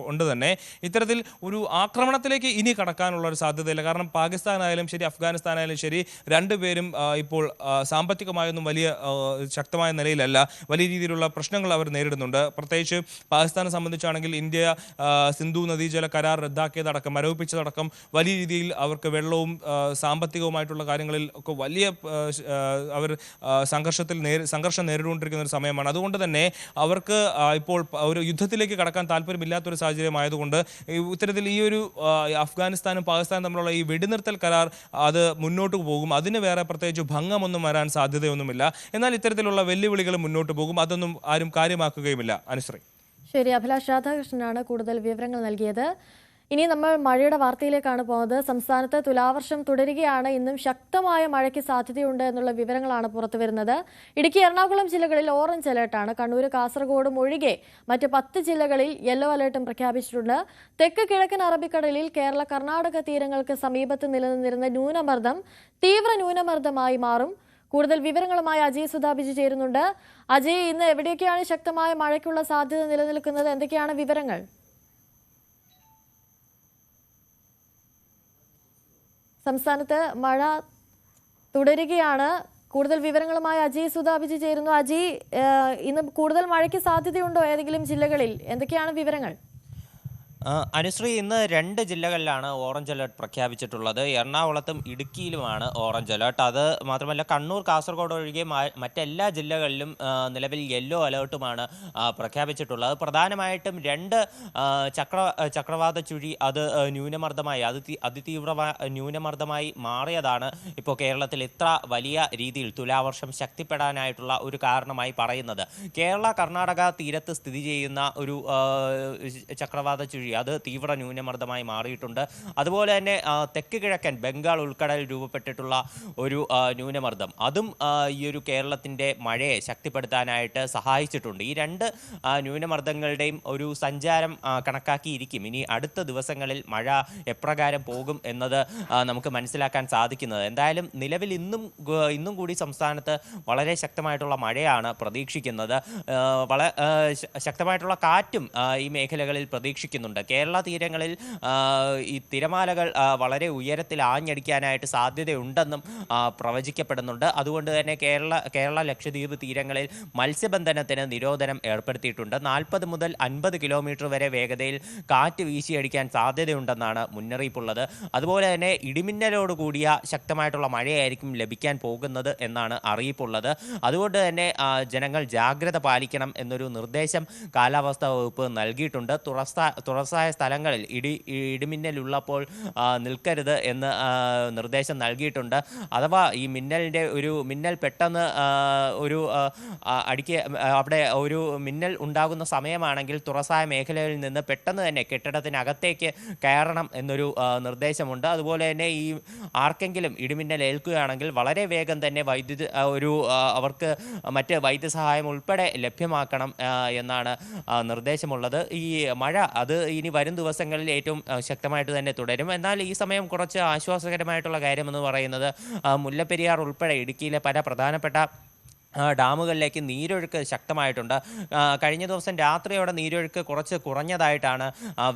കൊണ്ട് തന്നെ ഇത്തരത്തിൽ ഒരു ആക്രമണത്തിലേക്ക് ഇനി കടക്കാനുള്ള ഒരു സാധ്യതയില്ല. കാരണം പാകിസ്ഥാനായാലും ശരി അഫ്ഗാനിസ്ഥാനായാലും ശരി രണ്ടുപേരും ഇപ്പോൾ സാമ്പത്തികമായൊന്നും വലിയ ശക്തമായ നിലയിലല്ല. വലിയ രീതിയിലുള്ള പ്രശ്നങ്ങൾ അവർ നേരിടുന്നുണ്ട്. പ്രത്യേകിച്ച് പാകിസ്ഥാനെ സംബന്ധിച്ചാണെങ്കിൽ ഇന്ത്യ സിന്ധു നദീജല കരാർ റദ്ദാക്കിയതടക്കം, മരവിപ്പിച്ചതടക്കം വലിയ രീതിയിൽ അവർക്ക് വെള്ളവും സാമ്പത്തികവുമായിട്ടുള്ള കാര്യങ്ങളിൽ ഒക്കെ വലിയ സംഘർഷം നേരിട്ടുകൊണ്ടിരിക്കുന്ന ഒരു സമയമാണ്. അതുകൊണ്ട് തന്നെ അവർക്ക് ഇപ്പോൾ ഒരു യുദ്ധത്തിലേക്ക് കടക്കാൻ താല്പര്യമില്ലാത്തൊരു സാഹചര്യമായതുകൊണ്ട് ഇത്തരത്തിൽ ഈ ഒരു അഫ്ഗാനിസ്ഥാനും പാകിസ്ഥാനും തമ്മിലുള്ള ഈ വെടിനിർത്തൽ കരാർ അത് മുന്നോട്ട് പോകും. അതിന് വേറെ പ്രത്യേകിച്ച് ഭംഗമൊന്നും വരാൻ സാധ്യതയൊന്നുമില്ല. എന്നാൽ ഇത്തരത്തിലുള്ള വെല്ലുവിളികൾ മുന്നോട്ട് പോകും. അതൊന്നും ആരും കാര്യമാക്കുകയുമില്ല. അനുശ്രീ. ശരി, അഭിലാഷ് രാധാകൃഷ്ണനാണ് കൂടുതൽ വിവരങ്ങൾ നൽകിയത്. ഇനി നമ്മൾ മഴയുടെ വാർത്തയിലേക്കാണ് പോകുന്നത്. സംസ്ഥാനത്ത് തുലാവർഷം തുടരുകയാണ്. ഇന്നും ശക്തമായ മഴയ്ക്ക് സാധ്യതയുണ്ട് എന്നുള്ള വിവരങ്ങളാണ് പുറത്തുവരുന്നത്. ഇടുക്കി, എറണാകുളം ജില്ലകളിൽ ഓറഞ്ച് അലർട്ടാണ്. കണ്ണൂർ, കാസർഗോഡും ഒഴികെ മറ്റ് 10 ജില്ലകളിൽ യെല്ലോ അലർട്ടും പ്രഖ്യാപിച്ചിട്ടുണ്ട്. തെക്ക് കിഴക്കൻ അറബിക്കടലിൽ കേരള കർണാടക തീരങ്ങൾക്ക് സമീപത്ത് നിലനിന്നിരുന്ന ന്യൂനമർദ്ദം തീവ്ര ന്യൂനമർദ്ദമായി മാറും. കൂടുതൽ വിവരങ്ങളുമായി അജയ് സുധാബിജി ചേരുന്നുണ്ട്. അജയ്, ഇന്ന് എവിടെയൊക്കെയാണ് ശക്തമായ മഴയ്ക്കുള്ള സാധ്യത നിലനിൽക്കുന്നത്? എന്തൊക്കെയാണ് വിവരങ്ങൾ? സംസ്ഥാനത്ത് മഴ തുടരുകയാണ്. കൂടുതൽ വിവരങ്ങളുമായി അജയ് സുധാബിജി ചേരുന്നു. അജയ്, ഇന്ന് കൂടുതൽ മഴയ്ക്ക് സാധ്യതയുണ്ടോ ഏതെങ്കിലും ജില്ലകളിൽ? എന്തൊക്കെയാണ് വിവരങ്ങൾ? അനുശ്രീ, ഇന്ന് 2 ജില്ലകളിലാണ് ഓറഞ്ച് അലർട്ട് പ്രഖ്യാപിച്ചിട്ടുള്ളത്. എറണാകുളത്തും ഇടുക്കിയിലുമാണ് ഓറഞ്ച് അലർട്ട്. അത് മാത്രമല്ല കണ്ണൂർ, കാസർഗോഡ് ഒഴികെ മറ്റെല്ലാ ജില്ലകളിലും നിലവിൽ യെല്ലോ അലേർട്ടുമാണ് പ്രഖ്യാപിച്ചിട്ടുള്ളത്. പ്രധാനമായിട്ടും 2 ചക്രവാത ചുഴി അത് ന്യൂനമർദ്ദമായി അതിതീവ്ര ന്യൂനമർദ്ദമായി മാറിയതാണ് ഇപ്പോൾ കേരളത്തിൽ ഇത്ര വലിയ രീതിയിൽ തുലാവർഷം ശക്തിപ്പെടാനായിട്ടുള്ള ഒരു കാരണമായി പറയുന്നത്. കേരള കർണാടക തീരത്ത് സ്ഥിതി ചെയ്യുന്ന ഒരു ചക്രവാത ചുഴി അത് തീവ്ര ന്യൂനമർദ്ദമായി മാറിയിട്ടുണ്ട്. അതുപോലെ തന്നെ തെക്ക് കിഴക്കൻ ബംഗാൾ ഉൾക്കടലിൽ രൂപപ്പെട്ടിട്ടുള്ള ഒരു ന്യൂനമർദ്ദം അതും ഈ ഒരു കേരളത്തിൻ്റെ മഴയെ ശക്തിപ്പെടുത്താനായിട്ട് സഹായിച്ചിട്ടുണ്ട്. ഈ 2 ന്യൂനമർദ്ദങ്ങളുടെയും ഒരു സഞ്ചാരം കണക്കാക്കിയിരിക്കും ഇനി അടുത്ത ദിവസങ്ങളിൽ മഴ എപ്രകാരം പോകും എന്നത് നമുക്ക് മനസ്സിലാക്കാൻ സാധിക്കുന്നത്. എന്തായാലും നിലവിൽ ഇന്നും കൂടി സംസ്ഥാനത്ത് വളരെ ശക്തമായിട്ടുള്ള മഴയാണ് പ്രതീക്ഷിക്കുന്നത്. വളരെ ശക്തമായിട്ടുള്ള കാറ്റും ഈ മേഖലകളിൽ പ്രതീക്ഷിക്കുന്നുണ്ട്. കേരള തീരങ്ങളിൽ ഈ തിരമാലകൾ വളരെ ഉയരത്തിൽ ആഞ്ഞടിക്കാനായിട്ട് സാധ്യതയുണ്ടെന്നും പ്രവചിക്കപ്പെടുന്നുണ്ട്. അതുകൊണ്ട് തന്നെ കേരള ലക്ഷദ്വീപ് തീരങ്ങളിൽ മത്സ്യബന്ധനത്തിന് നിരോധനം ഏർപ്പെടുത്തിയിട്ടുണ്ട്. 40 മുതൽ 50 കിലോമീറ്റർ വരെ വേഗതയിൽ കാറ്റ് വീശിയടിക്കാൻ സാധ്യതയുണ്ടെന്നാണ് മുന്നറിയിപ്പുള്ളത്. അതുപോലെ തന്നെ ഇടിമിന്നലോട് കൂടിയ ശക്തമായിട്ടുള്ള മഴയായിരിക്കും ലഭിക്കാൻ പോകുന്നത് എന്നാണ് അറിയിപ്പുള്ളത്. അതുകൊണ്ട് തന്നെ ജനങ്ങൾ ജാഗ്രത പാലിക്കണം എന്നൊരു നിർദ്ദേശം കാലാവസ്ഥാ വകുപ്പ് നൽകിയിട്ടുണ്ട്. തുറസായ സ്ഥലങ്ങളിൽ ഇടിമിന്നലുള്ളപ്പോൾ നിൽക്കരുത് എന്ന് നിർദ്ദേശം നൽകിയിട്ടുണ്ട്. അഥവാ ഈ മിന്നൽ പെട്ടെന്ന് അവിടെ ഒരു മിന്നൽ ഉണ്ടാകുന്ന സമയമാണെങ്കിൽ തുറസായ മേഖലയിൽ നിന്ന് പെട്ടെന്ന് തന്നെ കെട്ടിടത്തിനകത്തേക്ക് കയറണം എന്നൊരു നിർദ്ദേശമുണ്ട്. അതുപോലെ തന്നെ ഈ ആർക്കെങ്കിലും ഇടിമിന്നൽ ഏൽക്കുകയാണെങ്കിൽ വളരെ വേഗം തന്നെ അവർക്ക് മറ്റ് വൈദ്യസഹായം ഉൾപ്പെടെ ലഭ്യമാക്കണം എന്നാണ് നിർദ്ദേശമുള്ളത്. ഈ മഴ അത് ഇനി വരും ദിവസങ്ങളിൽ ഏറ്റവും ശക്തമായിട്ട് തന്നെ തുടരും. എന്നാൽ ഈ സമയം കുറച്ച് ആശ്വാസകരമായിട്ടുള്ള കാര്യമെന്ന് പറയുന്നത് മുല്ലപ്പെരിയാർ ഉൾപ്പെടെ ഇടുക്കിയിലെ പല പ്രധാനപ്പെട്ട ഡാമുകളിലേക്ക് നീരൊഴുക്ക് ശക്തമായിട്ടുണ്ട്. കഴിഞ്ഞ ദിവസം രാത്രിയോടെ നീരൊഴുക്ക് കുറച്ച് കുറഞ്ഞതായിട്ടാണ്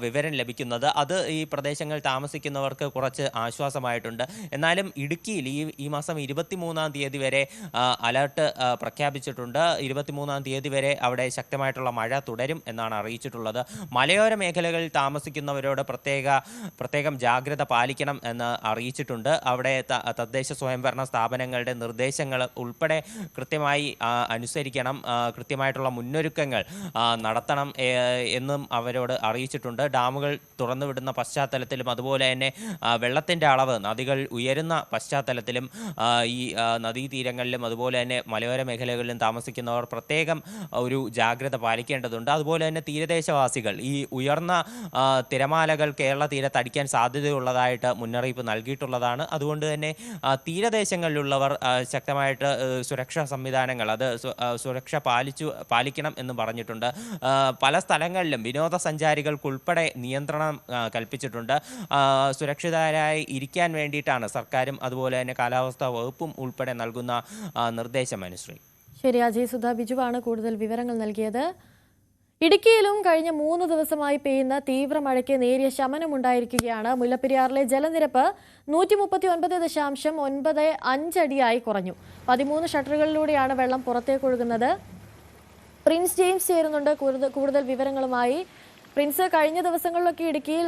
വിവരം ലഭിക്കുന്നത്. അത് ഈ പ്രദേശങ്ങളിൽ താമസിക്കുന്നവർക്ക് കുറച്ച് ആശ്വാസമായിട്ടുണ്ട്. എന്നാലും ഇടുക്കിയിൽ ഈ മാസം 23-ാം തീയതി വരെ അലർട്ട് പ്രഖ്യാപിച്ചിട്ടുണ്ട്. 23-ാം തീയതി വരെ അവിടെ ശക്തമായിട്ടുള്ള മഴ തുടരും എന്നാണ് അറിയിച്ചിട്ടുള്ളത്. മലയോര മേഖലകളിൽ താമസിക്കുന്നവരോട് പ്രത്യേകം ജാഗ്രത പാലിക്കണം എന്ന് അറിയിച്ചിട്ടുണ്ട്. അവിടെ തദ്ദേശ സ്വയംഭരണ സ്ഥാപനങ്ങളുടെ നിർദ്ദേശങ്ങൾ ഉൾപ്പെടെ കൃത്യമായി അനുസരിക്കണം, കൃത്യമായിട്ടുള്ള മുന്നൊരുക്കങ്ങൾ നടത്തണം എന്നും അവരോട് അറിയിച്ചിട്ടുണ്ട്. ഡാമുകൾ തുറന്നുവിടുന്ന പശ്ചാത്തലത്തിലും അതുപോലെ തന്നെ വെള്ളത്തിൻ്റെ അളവ് നദികൾ ഉയരുന്ന പശ്ചാത്തലത്തിലും ഈ നദീതീരങ്ങളിലും അതുപോലെ തന്നെ മലയോര മേഖലകളിലും താമസിക്കുന്നവർ പ്രത്യേകം ഒരു ജാഗ്രത പാലിക്കേണ്ടതുണ്ട്. അതുപോലെ തന്നെ തീരദേശവാസികൾ ഈ ഉയർന്ന തിരമാലകൾ കേരള തീരത്ത് അടിക്കാൻ സാധ്യതയുള്ളതായിട്ട് മുന്നറിയിപ്പ് നൽകിയിട്ടുള്ളതാണ്. അതുകൊണ്ട് തന്നെ തീരദേശങ്ങളിലുള്ളവർ ശക്തമായിട്ട് സുരക്ഷാ സംവിധാനങ്ങൾ അത് സുരക്ഷ പാലിക്കണം എന്ന് പറഞ്ഞിട്ടുണ്ട്. പല സ്ഥലങ്ങളിലും വിനോദസഞ്ചാരികൾക്കുൾപ്പെടെ നിയന്ത്രണം കൽപ്പിച്ചിട്ടുണ്ട്. സുരക്ഷിതരായി ഇരിക്കാൻ വേണ്ടിയിട്ടാണ് സർക്കാരും അതുപോലെ തന്നെ കാലാവസ്ഥാ വകുപ്പും ഉൾപ്പെടെ നൽകുന്ന നിർദ്ദേശം. അനുശ്രീ, ശരി. അജയ് സുധാ ബിജുവാണ് കൂടുതൽ വിവരങ്ങൾ നൽകിയത്. ഇടുക്കിയിലും കഴിഞ്ഞ 3 ദിവസമായി പെയ്യുന്ന തീവ്രമഴയ്ക്ക് നേരിയ ശമനമുണ്ടായിരിക്കുകയാണ്. മുല്ലപ്പെരിയാറിലെ ജലനിരപ്പ് 131.95 അടിയായി കുറഞ്ഞു. 13 ഷട്ടറുകളിലൂടെയാണ് വെള്ളം പുറത്തേക്ക് ഒഴുകുന്നത്. പ്രിൻസ് ജെയിംസ് ചേരുന്നുണ്ട് കൂടുതൽ വിവരങ്ങളുമായി. പ്രിൻസ്, കഴിഞ്ഞ ദിവസങ്ങളിലൊക്കെ ഇടുക്കിയിൽ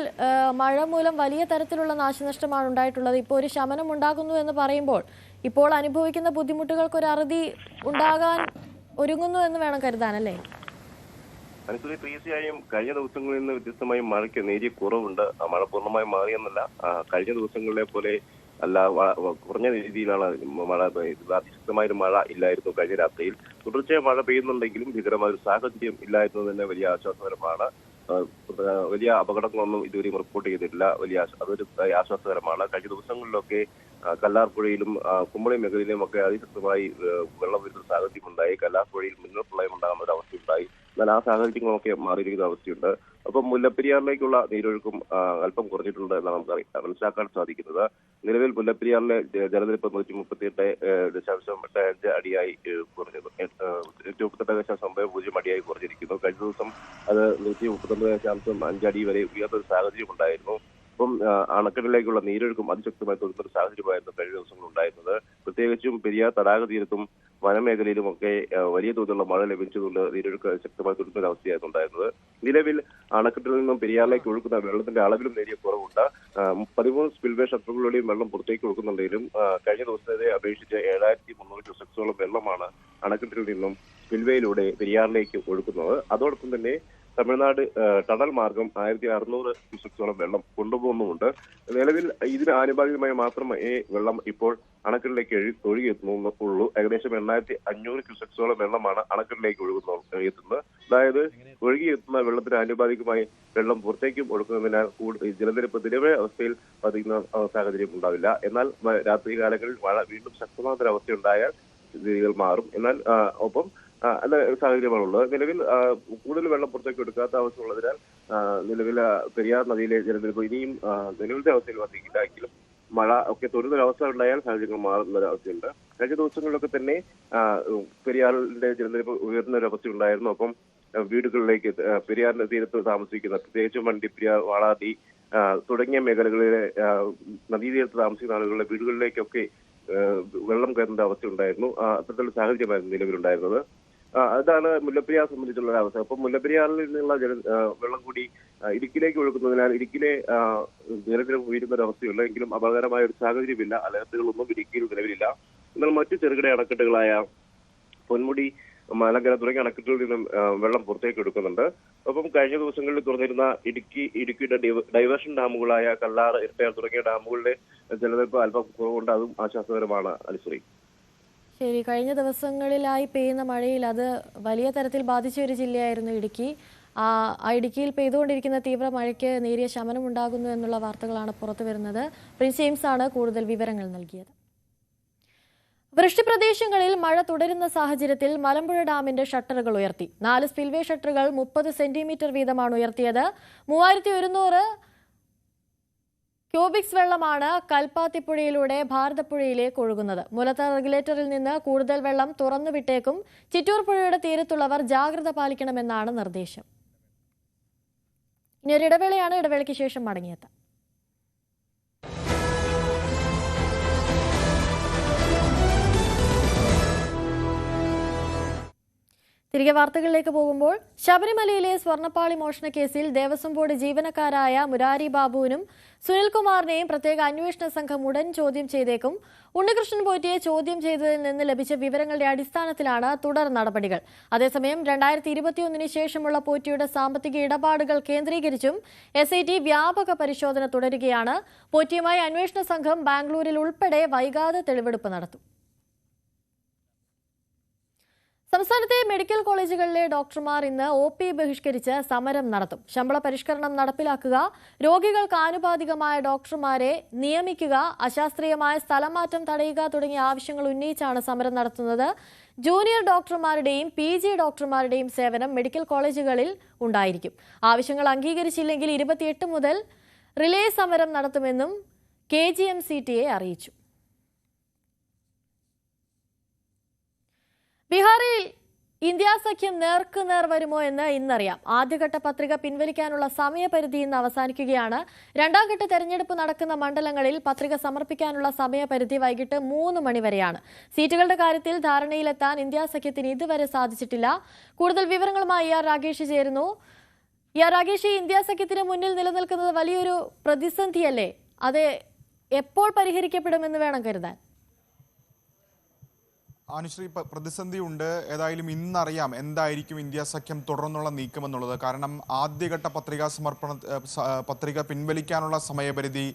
മഴ മൂലം വലിയ തരത്തിലുള്ള നാശനഷ്ടമാണ് ഉണ്ടായിട്ടുള്ളത്. ഇപ്പോൾ ഒരു ശമനം ഉണ്ടാകുന്നു എന്ന് പറയുമ്പോൾ ഇപ്പോൾ അനുഭവിക്കുന്ന ബുദ്ധിമുട്ടുകൾക്കൊരു അറുതി ഉണ്ടാകാൻ ഒരുങ്ങുന്നു എന്ന് വേണം കരുതാനല്ലേ? അനുസരിച്ച് തീർച്ചയായും കഴിഞ്ഞ ദിവസങ്ങളിൽ നിന്ന് വ്യത്യസ്തമായി മഴയ്ക്ക് നേരിയ കുറവുണ്ട്. മഴ പൂർണ്ണമായി മാറിയെന്നല്ല, കഴിഞ്ഞ ദിവസങ്ങളിലെ പോലെ അല്ല, കുറഞ്ഞ രീതിയിലാണ് മഴ. അതിശക്തമായൊരു മഴ ഇല്ലായിരുന്നു കഴിഞ്ഞ രാത്രിയിൽ. തുടർച്ചയായി മഴ പെയ്യുന്നുണ്ടെങ്കിലും ഭീകരമായ ഒരു സാഹചര്യം ഇല്ലായിരുന്നു തന്നെ വലിയ ആശ്വാസകരമാണ്. വലിയ അപകടങ്ങളൊന്നും ഇതുവരെയും റിപ്പോർട്ട് ചെയ്തിട്ടില്ല. അതൊരു ആശ്വാസകരമാണ്. കഴിഞ്ഞ ദിവസങ്ങളിലൊക്കെ കല്ലാർപ്പുഴയിലും കുമ്പളി മേഖലയിലും ഒക്കെ അതിശക്തമായി വെള്ളം വരുന്ന സാഹചര്യമുണ്ടായി. കല്ലാർപ്പുഴയിൽ മിന്നൽ പ്രളയം ഉണ്ടാകുന്ന ഒരു അവസ്ഥയുണ്ടായി. എന്നാൽ ആ സാഹചര്യങ്ങളൊക്കെ മാറിയിരിക്കുന്ന അവസ്ഥയുണ്ട്. അപ്പം മുല്ലപ്പെരിയാറിലേക്കുള്ള നീരൊഴുക്കും അല്പം കുറഞ്ഞിട്ടുണ്ട് എന്നാണ് നമുക്ക് മനസ്സിലാക്കാൻ സാധിക്കുന്നത്. നിലവിൽ മുല്ലപ്പെരിയാറിലെ ജലനിരപ്പ് 138.85 അടിയായി കുറഞ്ഞത്, 138.0 അടിയായി കുറഞ്ഞിരിക്കുന്നു. കഴിഞ്ഞ ദിവസം അത് 139.5 അടി വരെ ഉയർന്ന സാഹചര്യം ഉണ്ടായിരുന്നു. അപ്പം അണക്കെട്ടിലേക്കുള്ള നീരൊഴുക്കും അതിശക്തമായി തുടരുന്ന ഒരു സാഹചര്യമായിരുന്നു കഴിഞ്ഞ ദിവസങ്ങൾ ഉണ്ടായിരുന്നത്. പ്രത്യേകിച്ചും പെരിയാർ തടാക തീരത്തും വനമേഖലയിലുമൊക്കെ വലിയ തോതിലുള്ള മഴ ലഭിച്ചതുകൊണ്ട് നീരൊഴുക്ക് ശക്തമായി തുടരുന്ന ഒരു അവസ്ഥയായിരുന്നു ഉണ്ടായിരുന്നത്. നിലവിൽ അണക്കെട്ടിൽ നിന്നും പെരിയാറിലേക്ക് ഒഴുക്കുന്ന വെള്ളത്തിന്റെ അളവിലും നേരിയ കുറവുണ്ട്. 13 സ്പിൽവേ ഷട്ടറുകളിലൂടെയും വെള്ളം പുറത്തേക്ക് ഒഴുക്കുന്നുണ്ടെങ്കിലും കഴിഞ്ഞ ദിവസത്തെ അപേക്ഷിച്ച് 7300 ക്യൂസെക്സോളം വെള്ളമാണ് അണക്കെട്ടിൽ നിന്നും സ്പിൽവേയിലൂടെ പെരിയാറിലേക്ക് ഒഴുക്കുന്നത്. അതോടൊപ്പം തന്നെ തമിഴ്നാട് ടണൽ മാർഗം 1600 ക്യൂസെക്സോളം വെള്ളം കൊണ്ടുപോകുന്നുമുണ്ട്. നിലവിൽ ഇതിന് ആനുപാതികമായി മാത്രമേ വെള്ളം ഇപ്പോൾ അണക്കെട്ടിലേക്ക് ഒഴുകിയെത്തുന്നുള്ളൂ. ഏകദേശം 8500 ക്യൂസെക്സോളം വെള്ളമാണ് അണക്കെട്ടിലേക്ക് എത്തുന്നത്. അതായത് ഒഴുകിയെത്തുന്ന വെള്ളത്തിന് ആനുപാതികമായി വെള്ളം പുറത്തേക്കും ഒഴുക്കുന്നതിനാൽ ജലനിരപ്പ് നിലവിലെ അവസ്ഥയിൽ പതിക്കുന്ന സാഹചര്യം ഉണ്ടാവില്ല. എന്നാൽ രാത്രി കാലങ്ങളിൽ മഴ വീണ്ടും ശക്തമായ അവസ്ഥയുണ്ടായാൽ സ്ഥിതികൾ മാറും. എന്നാൽ ഒപ്പം അല്ല സാഹചര്യമാണുള്ളത്. നിലവിൽ കൂടുതൽ വെള്ളം പുറത്തേക്ക് എടുക്കാത്ത അവസ്ഥ ഉള്ളതിനാൽ നിലവിൽ പെരിയാർ നദിയിലെ ജലനിരപ്പ് ഇനിയും നിലവിലത്തെ അവസ്ഥയിൽ വർദ്ധിക്കില്ല. എങ്കിലും മഴ ഒക്കെ തൊടുന്നൊരവസ്ഥ ഉണ്ടായാൽ സാഹചര്യങ്ങൾ മാറുന്ന ഒരവസ്ഥയുണ്ട്. കഴിഞ്ഞ ദിവസങ്ങളിലൊക്കെ തന്നെ പെരിയാറിന്റെ ജലനിരപ്പ് ഉയർന്ന ഒരു അവസ്ഥ ഉണ്ടായിരുന്നു. അപ്പം വീടുകളിലേക്ക് പെരിയാറിന്റെ തീരത്ത് താമസിക്കുന്ന പ്രത്യേകിച്ചും വണ്ടിപ്പെരിയാർ, വാളാടി തുടങ്ങിയ മേഖലകളിലെ നദീതീരത്ത് താമസിക്കുന്ന ആളുകളുടെ വീടുകളിലേക്കൊക്കെ വെള്ളം കയറുന്ന അവസ്ഥ ഉണ്ടായിരുന്നു. അത്തരത്തിലുള്ള സാഹചര്യമായിരുന്നു നിലവിലുണ്ടായിരുന്നത്. അതാണ് മുല്ലപ്പെരിയാർ സംബന്ധിച്ചുള്ള അവസ്ഥ. അപ്പം മുല്ലപ്പെരിയാറിൽ നിന്നുള്ള വെള്ളം കൂടി ഇടുക്കിയിലേക്ക് ഒഴുക്കുന്നതിനാൽ ഇടുക്കിയിലെ ജലനിരപ്പ് ഉയരുന്ന ഒരു അവസ്ഥയുണ്ട്. എങ്കിലും അപകടമായ ഒരു സാഹചര്യമില്ല. അലർട്ടുകളൊന്നും ഇടുക്കിയിൽ നിലവിലില്ല. എന്നാൽ മറ്റു ചെറുകിട അണക്കെട്ടുകളായ പൊന്മുടി, മലങ്കര തുടങ്ങിയ അണക്കെട്ടുകളിൽ നിന്നും വെള്ളം പുറത്തേക്ക് എടുക്കുന്നുണ്ട്. ഒപ്പം കഴിഞ്ഞ ദിവസങ്ങളിൽ തുറന്നിരുന്ന ഇടുക്കിയുടെ ഡൈവേർഷൻ ഡാമുകളായ കല്ലാർ, ഇരട്ടയാർ തുടങ്ങിയ ഡാമുകളുടെ ജലനിരപ്പ് അല്പം കുറവുണ്ട്. അതും ആശ്വാസകരമാണ്. അനുശ്രീ, ശരി, കഴിഞ്ഞ ദിവസങ്ങളിലായി പെയ്യുന്ന മഴയിൽ അത് വലിയ തരത്തിൽ ബാധിച്ച ഒരു ജില്ലയായിരുന്നു ഇടുക്കി. ആ ഇടുക്കിയിൽ പെയ്തുകൊണ്ടിരിക്കുന്ന തീവ്ര മഴയ്ക്ക് നേരിയ ശമനമുണ്ടാകുന്നു എന്നുള്ള വാർത്തകളാണ് പുറത്തു വരുന്നത്. പ്രിൻസ് ജെയിംസ് ആണ് കൂടുതൽ വിവരങ്ങൾ നൽകിയത്. വൃഷ്ടിപ്രദേശങ്ങളിൽ മഴ തുടരുന്ന സാഹചര്യത്തിൽ മലമ്പുഴ ഡാമിന്റെ ഷട്ടറുകൾ ഉയർത്തി. 4 സ്പിൽവേ ഷട്ടറുകൾ 30 സെന്റിമീറ്റർ വീതമാണ് ഉയർത്തിയത്. 3100 ക്യൂബിക്സ് വെള്ളമാണ് കൽപ്പാത്തിപ്പുഴയിലൂടെ ഭാരതപ്പുഴയിലേക്ക് ഒഴുകുന്നത്. മുലത്ത റെഗുലേറ്ററിൽ നിന്ന് കൂടുതൽ വെള്ളം തുറന്നുവിട്ടേക്കും. ചിറ്റൂർ പുഴയുടെ തീരത്തുള്ളവർ ജാഗ്രത പാലിക്കണമെന്നാണ് നിർദ്ദേശം. ഇനി ഒരു ഇടവേളയാണ്. ഇടവേളയ്ക്ക് ശേഷം മടങ്ങിയെത്താം. തിരികെ വാർത്തകളിലേക്ക് പോകുമ്പോൾ, ശബരിമലയിലെ സ്വർണ്ണപ്പാളി മോഷണ കേസിൽ ദേവസ്വം ബോർഡ് ജീവനക്കാരായ മുരാരി ബാബുവിനും സുനിൽകുമാറിനെയും പ്രത്യേക അന്വേഷണ സംഘം ഉടൻ ചോദ്യം ചെയ്തേക്കും. ഉണ്ണികൃഷ്ണൻ പോറ്റിയെ ചോദ്യം ചെയ്തതിൽ നിന്ന് ലഭിച്ച വിവരങ്ങളുടെ അടിസ്ഥാനത്തിലാണ് തുടർ നടപടികൾ. അതേസമയം 2021 ശേഷമുള്ള പോറ്റിയുടെ സാമ്പത്തിക ഇടപാടുകൾ കേന്ദ്രീകരിച്ചും SIT വ്യാപക പരിശോധന തുടരുകയാണ്. പോറ്റിയുമായി അന്വേഷണ സംഘം ബാംഗ്ലൂരിൽ ഉൾപ്പെടെ വൈകാതെ തെളിവെടുപ്പ് നടത്തും. സംസ്ഥാനത്തെ മെഡിക്കൽ കോളേജുകളിലെ ഡോക്ടർമാർ ഇന്ന് OP ബഹിഷ്കരിച്ച് സമരം നടത്തും. ശമ്പള പരിഷ്കരണം നടപ്പിലാക്കുക, രോഗികൾക്ക് ആനുപാതികമായ ഡോക്ടർമാരെ നിയമിക്കുക, അശാസ്ത്രീയമായ സ്ഥലമാറ്റം തടയുക തുടങ്ങിയ ആവശ്യങ്ങൾ ഉന്നയിച്ചാണ് സമരം നടത്തുന്നത്. ജൂനിയർ ഡോക്ടർമാരുടെയും PG ഡോക്ടർമാരുടെയും സേവനം മെഡിക്കൽ കോളേജുകളിൽ ഉണ്ടായിരിക്കും. ആവശ്യങ്ങൾ അംഗീകരിച്ചില്ലെങ്കിൽ 28 മുതൽ റിലേ സമരം നടത്തുമെന്നും KGMCTA അറിയിച്ചു. ബീഹാറിൽ ഇന്ത്യ സഖ്യം നേർക്കുനേർ വരുമോ എന്ന് ഇന്നറിയാം. ആദ്യഘട്ട പത്രിക പിൻവലിക്കാനുള്ള സമയപരിധി ഇന്ന് അവസാനിക്കുകയാണ്. 2ാം ഘട്ട തെരഞ്ഞെടുപ്പ് നടക്കുന്ന മണ്ഡലങ്ങളിൽ പത്രിക സമർപ്പിക്കാനുള്ള സമയപരിധി വൈകിട്ട് 3 മണി വരെയാണ്. സീറ്റുകളുടെ കാര്യത്തിൽ ധാരണയിലെത്താൻ ഇന്ത്യ സഖ്യത്തിന് ഇതുവരെ സാധിച്ചിട്ടില്ല. കൂടുതൽ വിവരങ്ങളുമായി രാഗേഷ് ചേരുന്നു. രാഗേഷ്, ഇന്ത്യ സഖ്യത്തിന് മുന്നിൽ നിലനിൽക്കുന്നത് വലിയൊരു പ്രതിസന്ധിയല്ലേ? അത് എപ്പോൾ പരിഹരിക്കപ്പെടുമെന്ന് വേണം കരുതാൻ? അനുശ്രീ, പ്രതിസന്ധി ഉണ്ട്. ഏതായാലും ഇന്നറിയാം എന്തായിരിക്കും ഇന്ത്യ സഖ്യം തുടർന്നുള്ള നീക്കമെന്നുള്ളത്. കാരണം ആദ്യഘട്ട പത്രിക പിൻവലിക്കാനുള്ള സമയപരിധി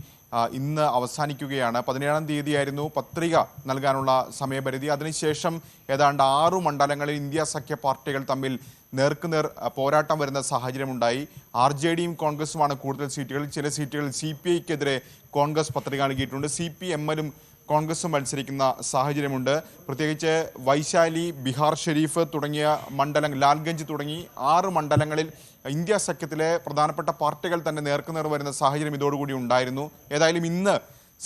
ഇന്ന് അവസാനിക്കുകയാണ്. 17-ാം തീയതിയായിരുന്നു പത്രിക നൽകാനുള്ള സമയപരിധി. അതിനുശേഷം ഏതാണ്ട് 6 മണ്ഡലങ്ങളിൽ ഇന്ത്യ സഖ്യ പാർട്ടികൾ തമ്മിൽ നേർക്കുനേർ പോരാട്ടം വരുന്ന സാഹചര്യമുണ്ടായി. RJDയും കോൺഗ്രസുമാണ് കൂടുതൽ സീറ്റുകൾ. ചില സീറ്റുകളിൽ CPIക്കെതിരെ കോൺഗ്രസ് പത്രിക നൽകിയിട്ടുണ്ട്. CPMലും കോൺഗ്രസും മത്സരിക്കുന്ന സാഹചര്യമുണ്ട്. പ്രത്യേകിച്ച് വൈശാലി, ബിഹാർ ഷെരീഫ് തുടങ്ങിയ മണ്ഡലങ്ങൾ, ലാൽഗഞ്ച് തുടങ്ങി 6 മണ്ഡലങ്ങളിൽ ഇന്ത്യ സഖ്യത്തിലെ പ്രധാനപ്പെട്ട പാർട്ടികൾ തന്നെ നേർക്കുനേർ വരുന്ന സാഹചര്യം ഇതോടുകൂടി ഉണ്ടായിരുന്നു. ഏതായാലും ഇന്ന്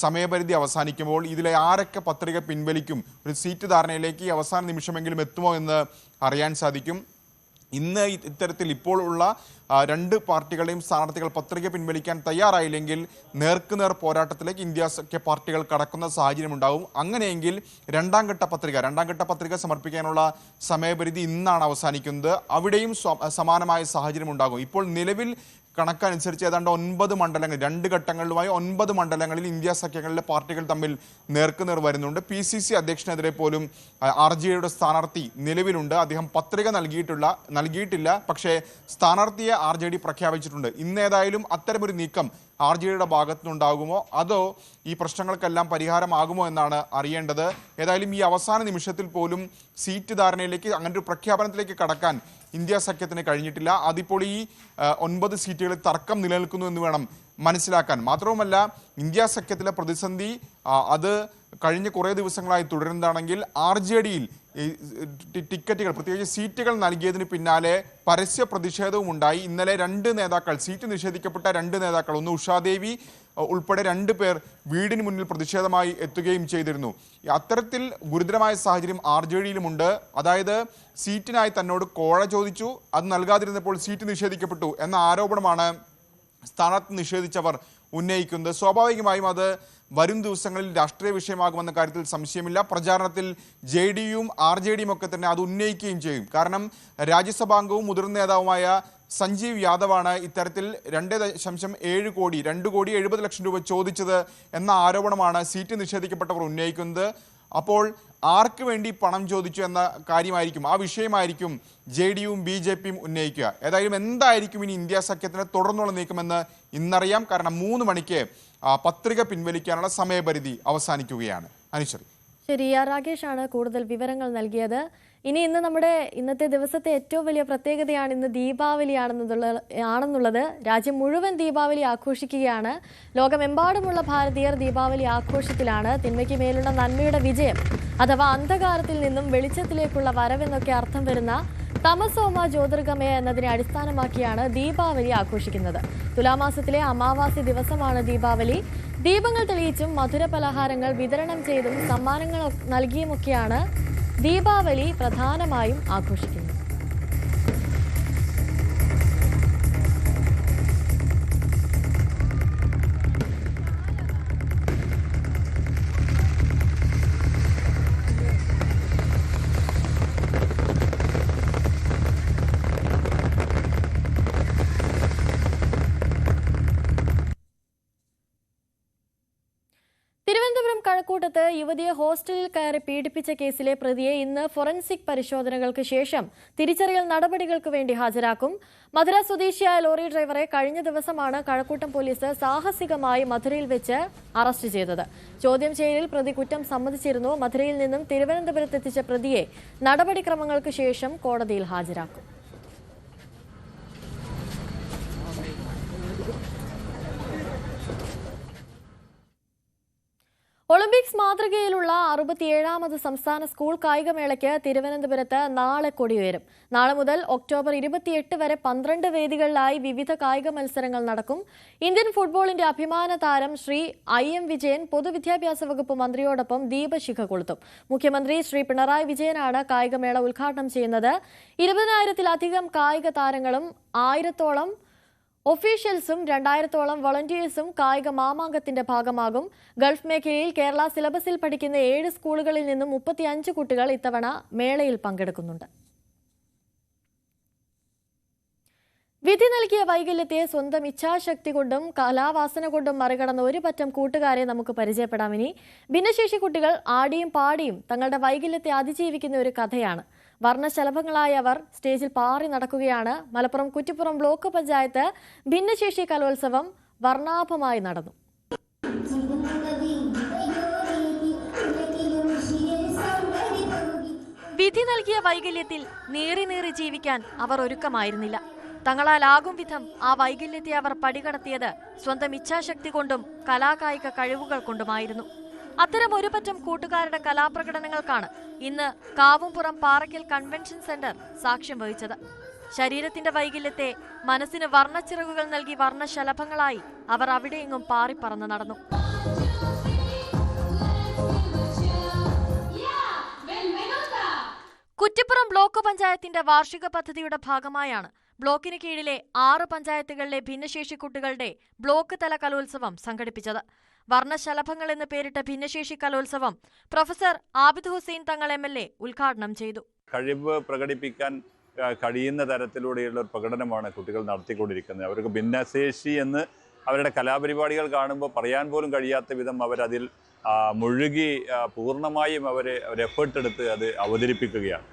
സമയപരിധി അവസാനിക്കുമ്പോൾ ഇതിലെ ആരൊക്കെ പത്രിക പിൻവലിക്കും, ഒരു സീറ്റ് ധാരണയിലേക്ക് ഈ അവസാന നിമിഷമെങ്കിലും എത്തുമോ എന്ന് അറിയാൻ സാധിക്കും. ഇന്ന് ഇത്തരത്തിൽ ഇപ്പോൾ ഉള്ള 2 പാർട്ടികളുടെയും സ്ഥാനാർത്ഥികൾ പത്രിക പിൻവലിക്കാൻ തയ്യാറായില്ലെങ്കിൽ നേർക്കുനേർ പോരാട്ടത്തിലേക്ക് ഇന്ത്യ സഖ്യ പാർട്ടികൾ കടക്കുന്ന സാഹചര്യമുണ്ടാകും. അങ്ങനെയെങ്കിൽ രണ്ടാം ഘട്ട പത്രിക സമർപ്പിക്കാനുള്ള സമയപരിധി ഇന്നാണ് അവസാനിക്കുന്നത്. അവിടെയും സമാനമായ സാഹചര്യം ഉണ്ടാകും. ഇപ്പോൾ നിലവിൽ കണക്കനുസരിച്ച് ഏതാണ്ട് 9 മണ്ഡലങ്ങൾ, 2 ഘട്ടങ്ങളിലുമായി 9 മണ്ഡലങ്ങളിൽ ഇന്ത്യ സഖ്യങ്ങളിലെ പാർട്ടികൾ തമ്മിൽ നേർക്കുനേർ വരുന്നുണ്ട്. PCC അധ്യക്ഷനെതിരെ പോലും RJDയുടെ സ്ഥാനാർത്ഥി നിലവിലുണ്ട്. അദ്ദേഹം പത്രിക നൽകിയിട്ടില്ല. പക്ഷേ സ്ഥാനാർത്ഥിയെ RJD പ്രഖ്യാപിച്ചിട്ടുണ്ട്. ഇന്നേതായാലും അത്തരമൊരു നീക്കം RJDയുടെ ഭാഗത്തുനിന്നുണ്ടാകുമോ അതോ ഈ പ്രശ്നങ്ങൾക്കെല്ലാം പരിഹാരമാകുമോ എന്നാണ് അറിയേണ്ടത്. ഏതായാലും ഈ അവസാന നിമിഷത്തിൽ പോലും സീറ്റ് ധാരണയിലേക്ക്, അങ്ങനെ ഒരു പ്രഖ്യാപനത്തിലേക്ക് കടക്കാൻ ഇന്ത്യ സഖ്യത്തിന് കഴിഞ്ഞിട്ടില്ല. അതിപ്പോൾ ഈ 9 സീറ്റുകളിൽ തർക്കം നിലനിൽക്കുന്നു എന്ന് വേണം മനസ്സിലാക്കാൻ. മാത്രവുമല്ല, ഇന്ത്യ സഖ്യത്തിലെ പ്രതിസന്ധി അത് കഴിഞ്ഞ കുറേ ദിവസങ്ങളായി തുടരുന്നതാണെങ്കിൽ RJDയിൽ ടിക്കറ്റുകൾ, പ്രത്യേകിച്ച് സീറ്റുകൾ നൽകിയതിന് പിന്നാലെ പരസ്യ പ്രതിഷേധവും ഉണ്ടായി. ഇന്നലെ 2 നേതാക്കൾ, സീറ്റ് നിഷേധിക്കപ്പെട്ട 2 നേതാക്കൾ, ഒന്ന് ഉഷാദേവി ഉൾപ്പെടെ 2 പേർ വീടിന് മുന്നിൽ പ്രതിഷേധമായി എത്തുകയും ചെയ്തിരുന്നു. അത്തരത്തിൽ ഗുരുതരമായ സാഹചര്യം RJDയിലുമുണ്ട്. അതായത് സീറ്റിനായി തന്നോട് കോഴ ചോദിച്ചു, അത് നൽകാതിരുന്നപ്പോൾ സീറ്റ് നിഷേധിക്കപ്പെട്ടു എന്ന ആരോപണമാണ് സ്ഥാനാർത്ഥി നിഷേധിച്ചവർ ഉന്നയിക്കുന്നത്. സ്വാഭാവികമായും അത് വരും ദിവസങ്ങളിൽ രാഷ്ട്രീയ വിഷയമാകുമെന്ന കാര്യത്തിൽ സംശയമില്ല. പ്രചാരണത്തിൽ JDയും RJDയും ഒക്കെ തന്നെ അത് ഉന്നയിക്കുകയും ചെയ്യും. കാരണം രാജ്യസഭാംഗവും മുതിർന്ന നേതാവുമായ സഞ്ജീവ് യാദവാണ് ഇത്തരത്തിൽ 2.7 കോടി 2,70 ലക്ഷം രൂപ ചോദിച്ചത് എന്ന ആരോപണമാണ് സീറ്റ് നിഷേധിക്കപ്പെട്ടവർ ഉന്നയിക്കുന്നത്. അപ്പോൾ ആർക്ക് വേണ്ടി പണം ചോദിച്ചു എന്ന കാര്യമായിരിക്കും, ആ വിഷയമായിരിക്കും JDയും BJPയും ഉന്നയിക്കുക. ഏതായാലും എന്തായിരിക്കും ഇനി ഇന്ത്യ സഖ്യത്തിന് തുടർന്നുള്ള നീക്കമെന്ന് ഇന്നറിയാം. കാരണം 3 മണിക്ക് പത്രിക പിൻവലിക്കാനുള്ള സമയപരിധി അവസാനിക്കുകയാണ്. അനുശ്രീ. ശരി, രാകേഷാണ് കൂടുതൽ വിവരങ്ങൾ നൽകിയത്. ഇന്ന് നമ്മുടെ ഇന്നത്തെ ദിവസത്തെ ഏറ്റവും വലിയ പ്രത്യേകതയാണ് ഇന്ന് ദീപാവലി ആണെന്നുള്ളത്. രാജ്യം മുഴുവൻ ദീപാവലി ആഘോഷിക്കുകയാണ്. ലോകമെമ്പാടുമുള്ള ഭാരതീയർ ദീപാവലി ആഘോഷത്തിലാണ്. തിന്മയ്ക്ക് മേലുള്ള നന്മയുടെ വിജയം അഥവാ അന്ധകാരത്തിൽ നിന്നും വെളിച്ചത്തിലേക്കുള്ള വരവെന്നൊക്കെ അർത്ഥം വരുന്ന തമസോമ ജ്യോതിർഗമയ എന്നതിനെ അടിസ്ഥാനമാക്കിയാണ് ദീപാവലി ആഘോഷിക്കുന്നത്. തുലാമാസത്തിലെ അമാവാസി ദിവസമാണ് ദീപാവലി. ദീപങ്ങൾ തെളിയിച്ചും മധുര പലഹാരങ്ങൾ വിതരണം ചെയ്തും സമ്മാനങ്ങൾ നൽകിയുമൊക്കെയാണ് ദീപാവലി പ്രധാനമായും ആഘോഷിക്കുന്നത്. തിരുവനന്തപുരം കഴക്കൂട്ടത്ത് യുവതിയെ ഹോസ്റ്റലിൽ കയറി പീഡിപ്പിച്ച കേസിലെ പ്രതിയെ ഇന്ന് ഫോറൻസിക് പരിശോധനകൾക്ക് ശേഷം തിരിച്ചറിയൽ നടപടികൾക്ക് വേണ്ടി ഹാജരാക്കും. മധുര സ്വദേശിയായ ലോറി ഡ്രൈവറെ കഴിഞ്ഞ ദിവസമാണ് കഴക്കൂട്ടം പോലീസ് സാഹസികമായി മധുരയിൽ വെച്ച് അറസ്റ്റ് ചെയ്തത്. ചോദ്യം ചെയ്യലിൽ പ്രതി കുറ്റം സമ്മതിച്ചിരുന്നു. മധുരയിൽ നിന്നും തിരുവനന്തപുരത്തെത്തിച്ച പ്രതിയെ നടപടിക്രമങ്ങൾക്ക് ശേഷം കോടതിയിൽ ഹാജരാക്കും. ഒളിമ്പിക്സ് മാതൃകയിലുള്ള 67ാമത് സംസ്ഥാന സ്കൂൾ കായികമേളയ്ക്ക് തിരുവനന്തപുരത്ത് നാളെ കൊടിയുയരും. നാളെ മുതൽ ഒക്ടോബർ 28 വരെ 12 വേദികളിലായി വിവിധ കായിക മത്സരങ്ങൾ നടക്കും. ഇന്ത്യൻ ഫുട്ബോളിന്റെ അഭിമാന താരം ശ്രീ IM വിജയൻ പൊതുവിദ്യാഭ്യാസ വകുപ്പ് മന്ത്രിയോടൊപ്പം ദീപശിഖ കൊളുത്തും. മുഖ്യമന്ത്രി ശ്രീ പിണറായി വിജയനാണ് കായികമേള ഉദ്ഘാടനം ചെയ്യുന്നത്. 20,000-ലധികം കായിക താരങ്ങളും 1000-ഓളം ഒഫീഷ്യൽസും 2000-ഓളം വളണ്ടിയേഴ്സും കായിക മാമാങ്കത്തിന്റെ ഭാഗമാകും. ഗൾഫ് മേഖലയിൽ കേരള സിലബസിൽ പഠിക്കുന്ന 7 സ്കൂളുകളിൽ നിന്നും 35 കുട്ടികൾ ഇത്തവണ മേളയിൽ പങ്കെടുക്കുന്നുണ്ട്. വിധി നൽകിയ വൈകല്യത്തെ സ്വന്തം ഇച്ഛാശക്തി കൊണ്ടും കലാവാസന കൊണ്ടും മറികടന്ന ഒരു പറ്റം കൂട്ടുകാരെ നമുക്ക് പരിചയപ്പെടാം. ഇനി ഭിന്നശേഷി കുട്ടികൾ ആടിയും പാടിയും തങ്ങളുടെ വൈകല്യത്തെ അതിജീവിക്കുന്ന ഒരു കഥയാണ്. വർണ്ണശലഭങ്ങളായ അവർ സ്റ്റേജിൽ പാറി നടക്കുകയാണ്. മലപ്പുറം കുറ്റിപ്പുറം ബ്ലോക്ക് പഞ്ചായത്ത് ഭിന്നശേഷി കലോത്സവം വർണ്ണാഭമായി നടന്നു. വിധി നൽകിയ വൈകല്യത്തിൽ നീറി നീറി ജീവിക്കാൻ അവർ ഒരുക്കമായിരുന്നില്ല. തങ്ങളാലാകും വിധം ആ വൈകല്യത്തെ അവർ പടികടത്തിയത് സ്വന്തം ഇച്ഛാശക്തി കൊണ്ടും കലാകായിക കഴിവുകൾ കൊണ്ടുമായിരുന്നു. അത്തരം ഒരു പറ്റം കൂട്ടുകാരുടെ കലാപ്രകടനങ്ങൾക്കാണ് ഇന്ന് കാവുംപുറം പാറയ്ക്കൽ കൺവെൻഷൻ സെന്റർ സാക്ഷ്യം വഹിച്ചത്. ശരീരത്തിന്റെ വൈകല്യത്തെ മനസ്സിന് വർണ്ണച്ചിറകുകൾ നൽകി വർണ്ണശലഭങ്ങളായി അവർ അവിടെയെങ്ങും പാറിപ്പറന്ന് നടന്നു. കുറ്റിപ്പുറം ബ്ലോക്ക് പഞ്ചായത്തിന്റെ വാർഷിക പദ്ധതിയുടെ ഭാഗമായാണ് ബ്ലോക്കിന് കീഴിലെ 6 പഞ്ചായത്തുകളിലെ ഭിന്നശേഷി കുട്ടികളുടെ ബ്ലോക്ക് തല കലോത്സവം സംഘടിപ്പിച്ചത്. വർണ്ണശലഭങ്ങൾ എന്ന് പേരിട്ട ഭിന്നശേഷി കലോത്സവം പ്രൊഫസർ ആബിദ് ഹുസൈൻ തങ്ങൾ MLA ഉദ്ഘാടനം ചെയ്തു. കഴിവ് പ്രകടിപ്പിക്കാൻ കഴിയുന്ന തരത്തിലൂടെയുള്ള ഒരു പ്രകടനമാണ് കുട്ടികൾ നടത്തിക്കൊണ്ടിരിക്കുന്നത്. അവർക്ക് ഭിന്നശേഷി എന്ന് അവരുടെ കലാപരിപാടികൾ കാണുമ്പോൾ പറയാൻ പോലും കഴിയാത്ത വിധം അവരതിൽ മുഴുകി പൂർണ്ണമായും അവർ എഫേർട്ട് എടുത്ത് അത് അവതരിപ്പിക്കുകയാണ്.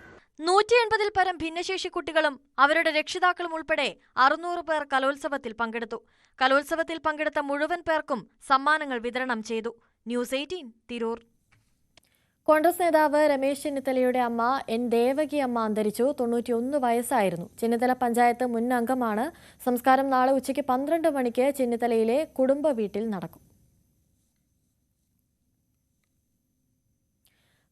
180-ൽ പരം ഭിന്നശേഷി കുട്ടികളും അവരുടെ രക്ഷിതാക്കളും ഉൾപ്പെടെ 600 പേർ കലോത്സവത്തിൽ പങ്കെടുത്തു. കലോത്സവത്തിൽ പങ്കെടുത്ത മുഴുവൻ പേർക്കും സമ്മാനങ്ങൾ വിതരണം ചെയ്തു. ന്യൂസ് 18 തിരൂർ. കോൺഗ്രസ് നേതാവ് രമേശ് ചെന്നിത്തലയുടെ അമ്മ N. ദേവകി അമ്മ അന്തരിച്ചു. 91 വയസ്സായിരുന്നു. ചെന്നിത്തല പഞ്ചായത്ത് മുൻ അംഗമാണ്. സംസ്കാരം നാളെ ഉച്ചയ്ക്ക് 12 മണിക്ക് ചെന്നിത്തലയിലെ കുടുംബ വീട്ടിൽ നടക്കും.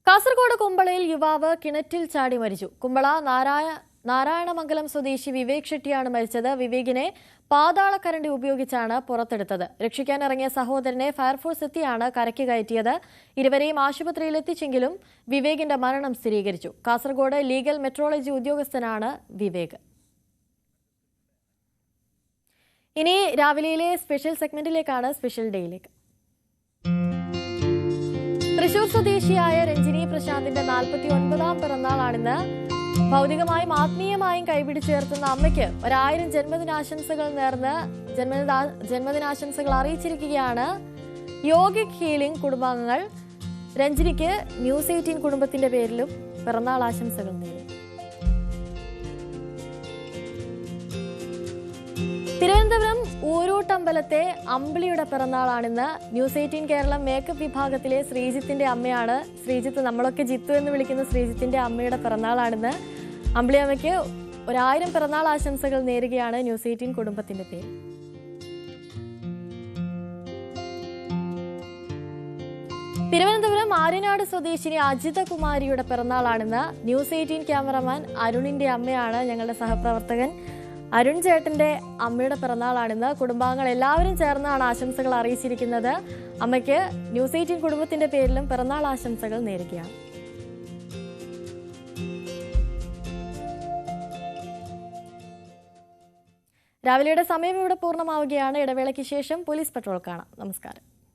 കാസർഗോഡ് കുമ്പളയിൽ യുവാവ് കിണറ്റിൽ ചാടി മരിച്ചു. കുമ്പള നാരായണമംഗലം സ്വദേശി വിവേക് ഷെട്ടിയാണ് മരിച്ചത്. വിവേകിനെ പാതാളക്കരണ്ടി ഉപയോഗിച്ചാണ് പുറത്തെടുത്തത്. രക്ഷിക്കാനിറങ്ങിയ സഹോദരനെ ഫയർഫോഴ്സ് എത്തിയാണ് കരയ്ക്ക് കയറ്റിയത്. ഇരുവരെയും ആശുപത്രിയിൽ എത്തിച്ചെങ്കിലും വിവേകിന്റെ മരണം സ്ഥിരീകരിച്ചു. കാസർഗോഡ് ലീഗൽ മെട്രോളജി ഉദ്യോഗസ്ഥനാണ് വിവേക്. ഇനി രാവിലെയിലെ സ്പെഷ്യൽ സെഗ്മെന്റിലേക്കാണ്, സ്പെഷ്യൽ ഡേയിലേക്ക്. തൃശൂർ സ്വദേശിയായ രഞ്ജിനി പ്രശാന്തിന്റെ 49ാം പിറന്നാളാണിന്ന്. ഭൗതികമായും ആത്മീയമായും കൈപിടിച്ചുയർത്തുന്ന അമ്മയ്ക്ക് 1000 ജന്മദിനാശംസകൾ നേർന്ന് ജന്മദിനാശംസകൾ അറിയിച്ചിരിക്കുകയാണ് യോഗിക് ഹീലിംഗ് കുടുംബാംഗങ്ങൾ. രഞ്ജിനിക്ക് ന്യൂസ് 18 കുടുംബത്തിന്റെ പേരിലും പിറന്നാൾ ആശംസകൾ നേടി. തിരുവനന്തപുരം ഊരൂട്ടമ്പലത്തെ അമ്പിളിയുടെ പിറന്നാളാണിന്ന്. ന്യൂസ് 18 കേരളം മേക്കപ്പ് വിഭാഗത്തിലെ ശ്രീജിത്തിന്റെ അമ്മയാണ്. ശ്രീജിത്ത്, നമ്മളൊക്കെ ജിത്തു എന്ന് വിളിക്കുന്ന ശ്രീജിത്തിന്റെ അമ്മയുടെ പിറന്നാളാണിന്ന്. അമ്പിളി അമ്മയ്ക്ക് 1000 പിറന്നാൾ ആശംസകൾ നേരുകയാണ് ന്യൂസ് 18 കുടുംബത്തിന്റെ പേര്. തിരുവനന്തപുരം ആര്യനാട് സ്വദേശിനി അജിത കുമാരിയുടെ പിറന്നാളാണിന്ന്. ന്യൂസ് 18 ക്യാമറമാൻ അരുണിന്റെ അമ്മയാണ് ഞങ്ങളുടെ സഹപ്രവർത്തകൻ. അരുൺ ചേട്ടന്റെ അമ്മയുടെ പിറന്നാളാണിന്ന്. കുടുംബാംഗങ്ങൾ എല്ലാവരും ചേർന്നാണ് ആശംസകൾ അറിയിച്ചിരിക്കുന്നത്. അമ്മയ്ക്ക് ന്യൂസ് 18 കുടുംബത്തിന്റെ പേരിലും പിറന്നാൾ ആശംസകൾ നേരുകയാണ്. രാവിലെയുടെ സമയം ഇവിടെ പൂർണ്ണമാവുകയാണ്. ഇടവേളയ്ക്ക് ശേഷം പോലീസ് പെട്രോൾ കാണാം. നമസ്കാരം.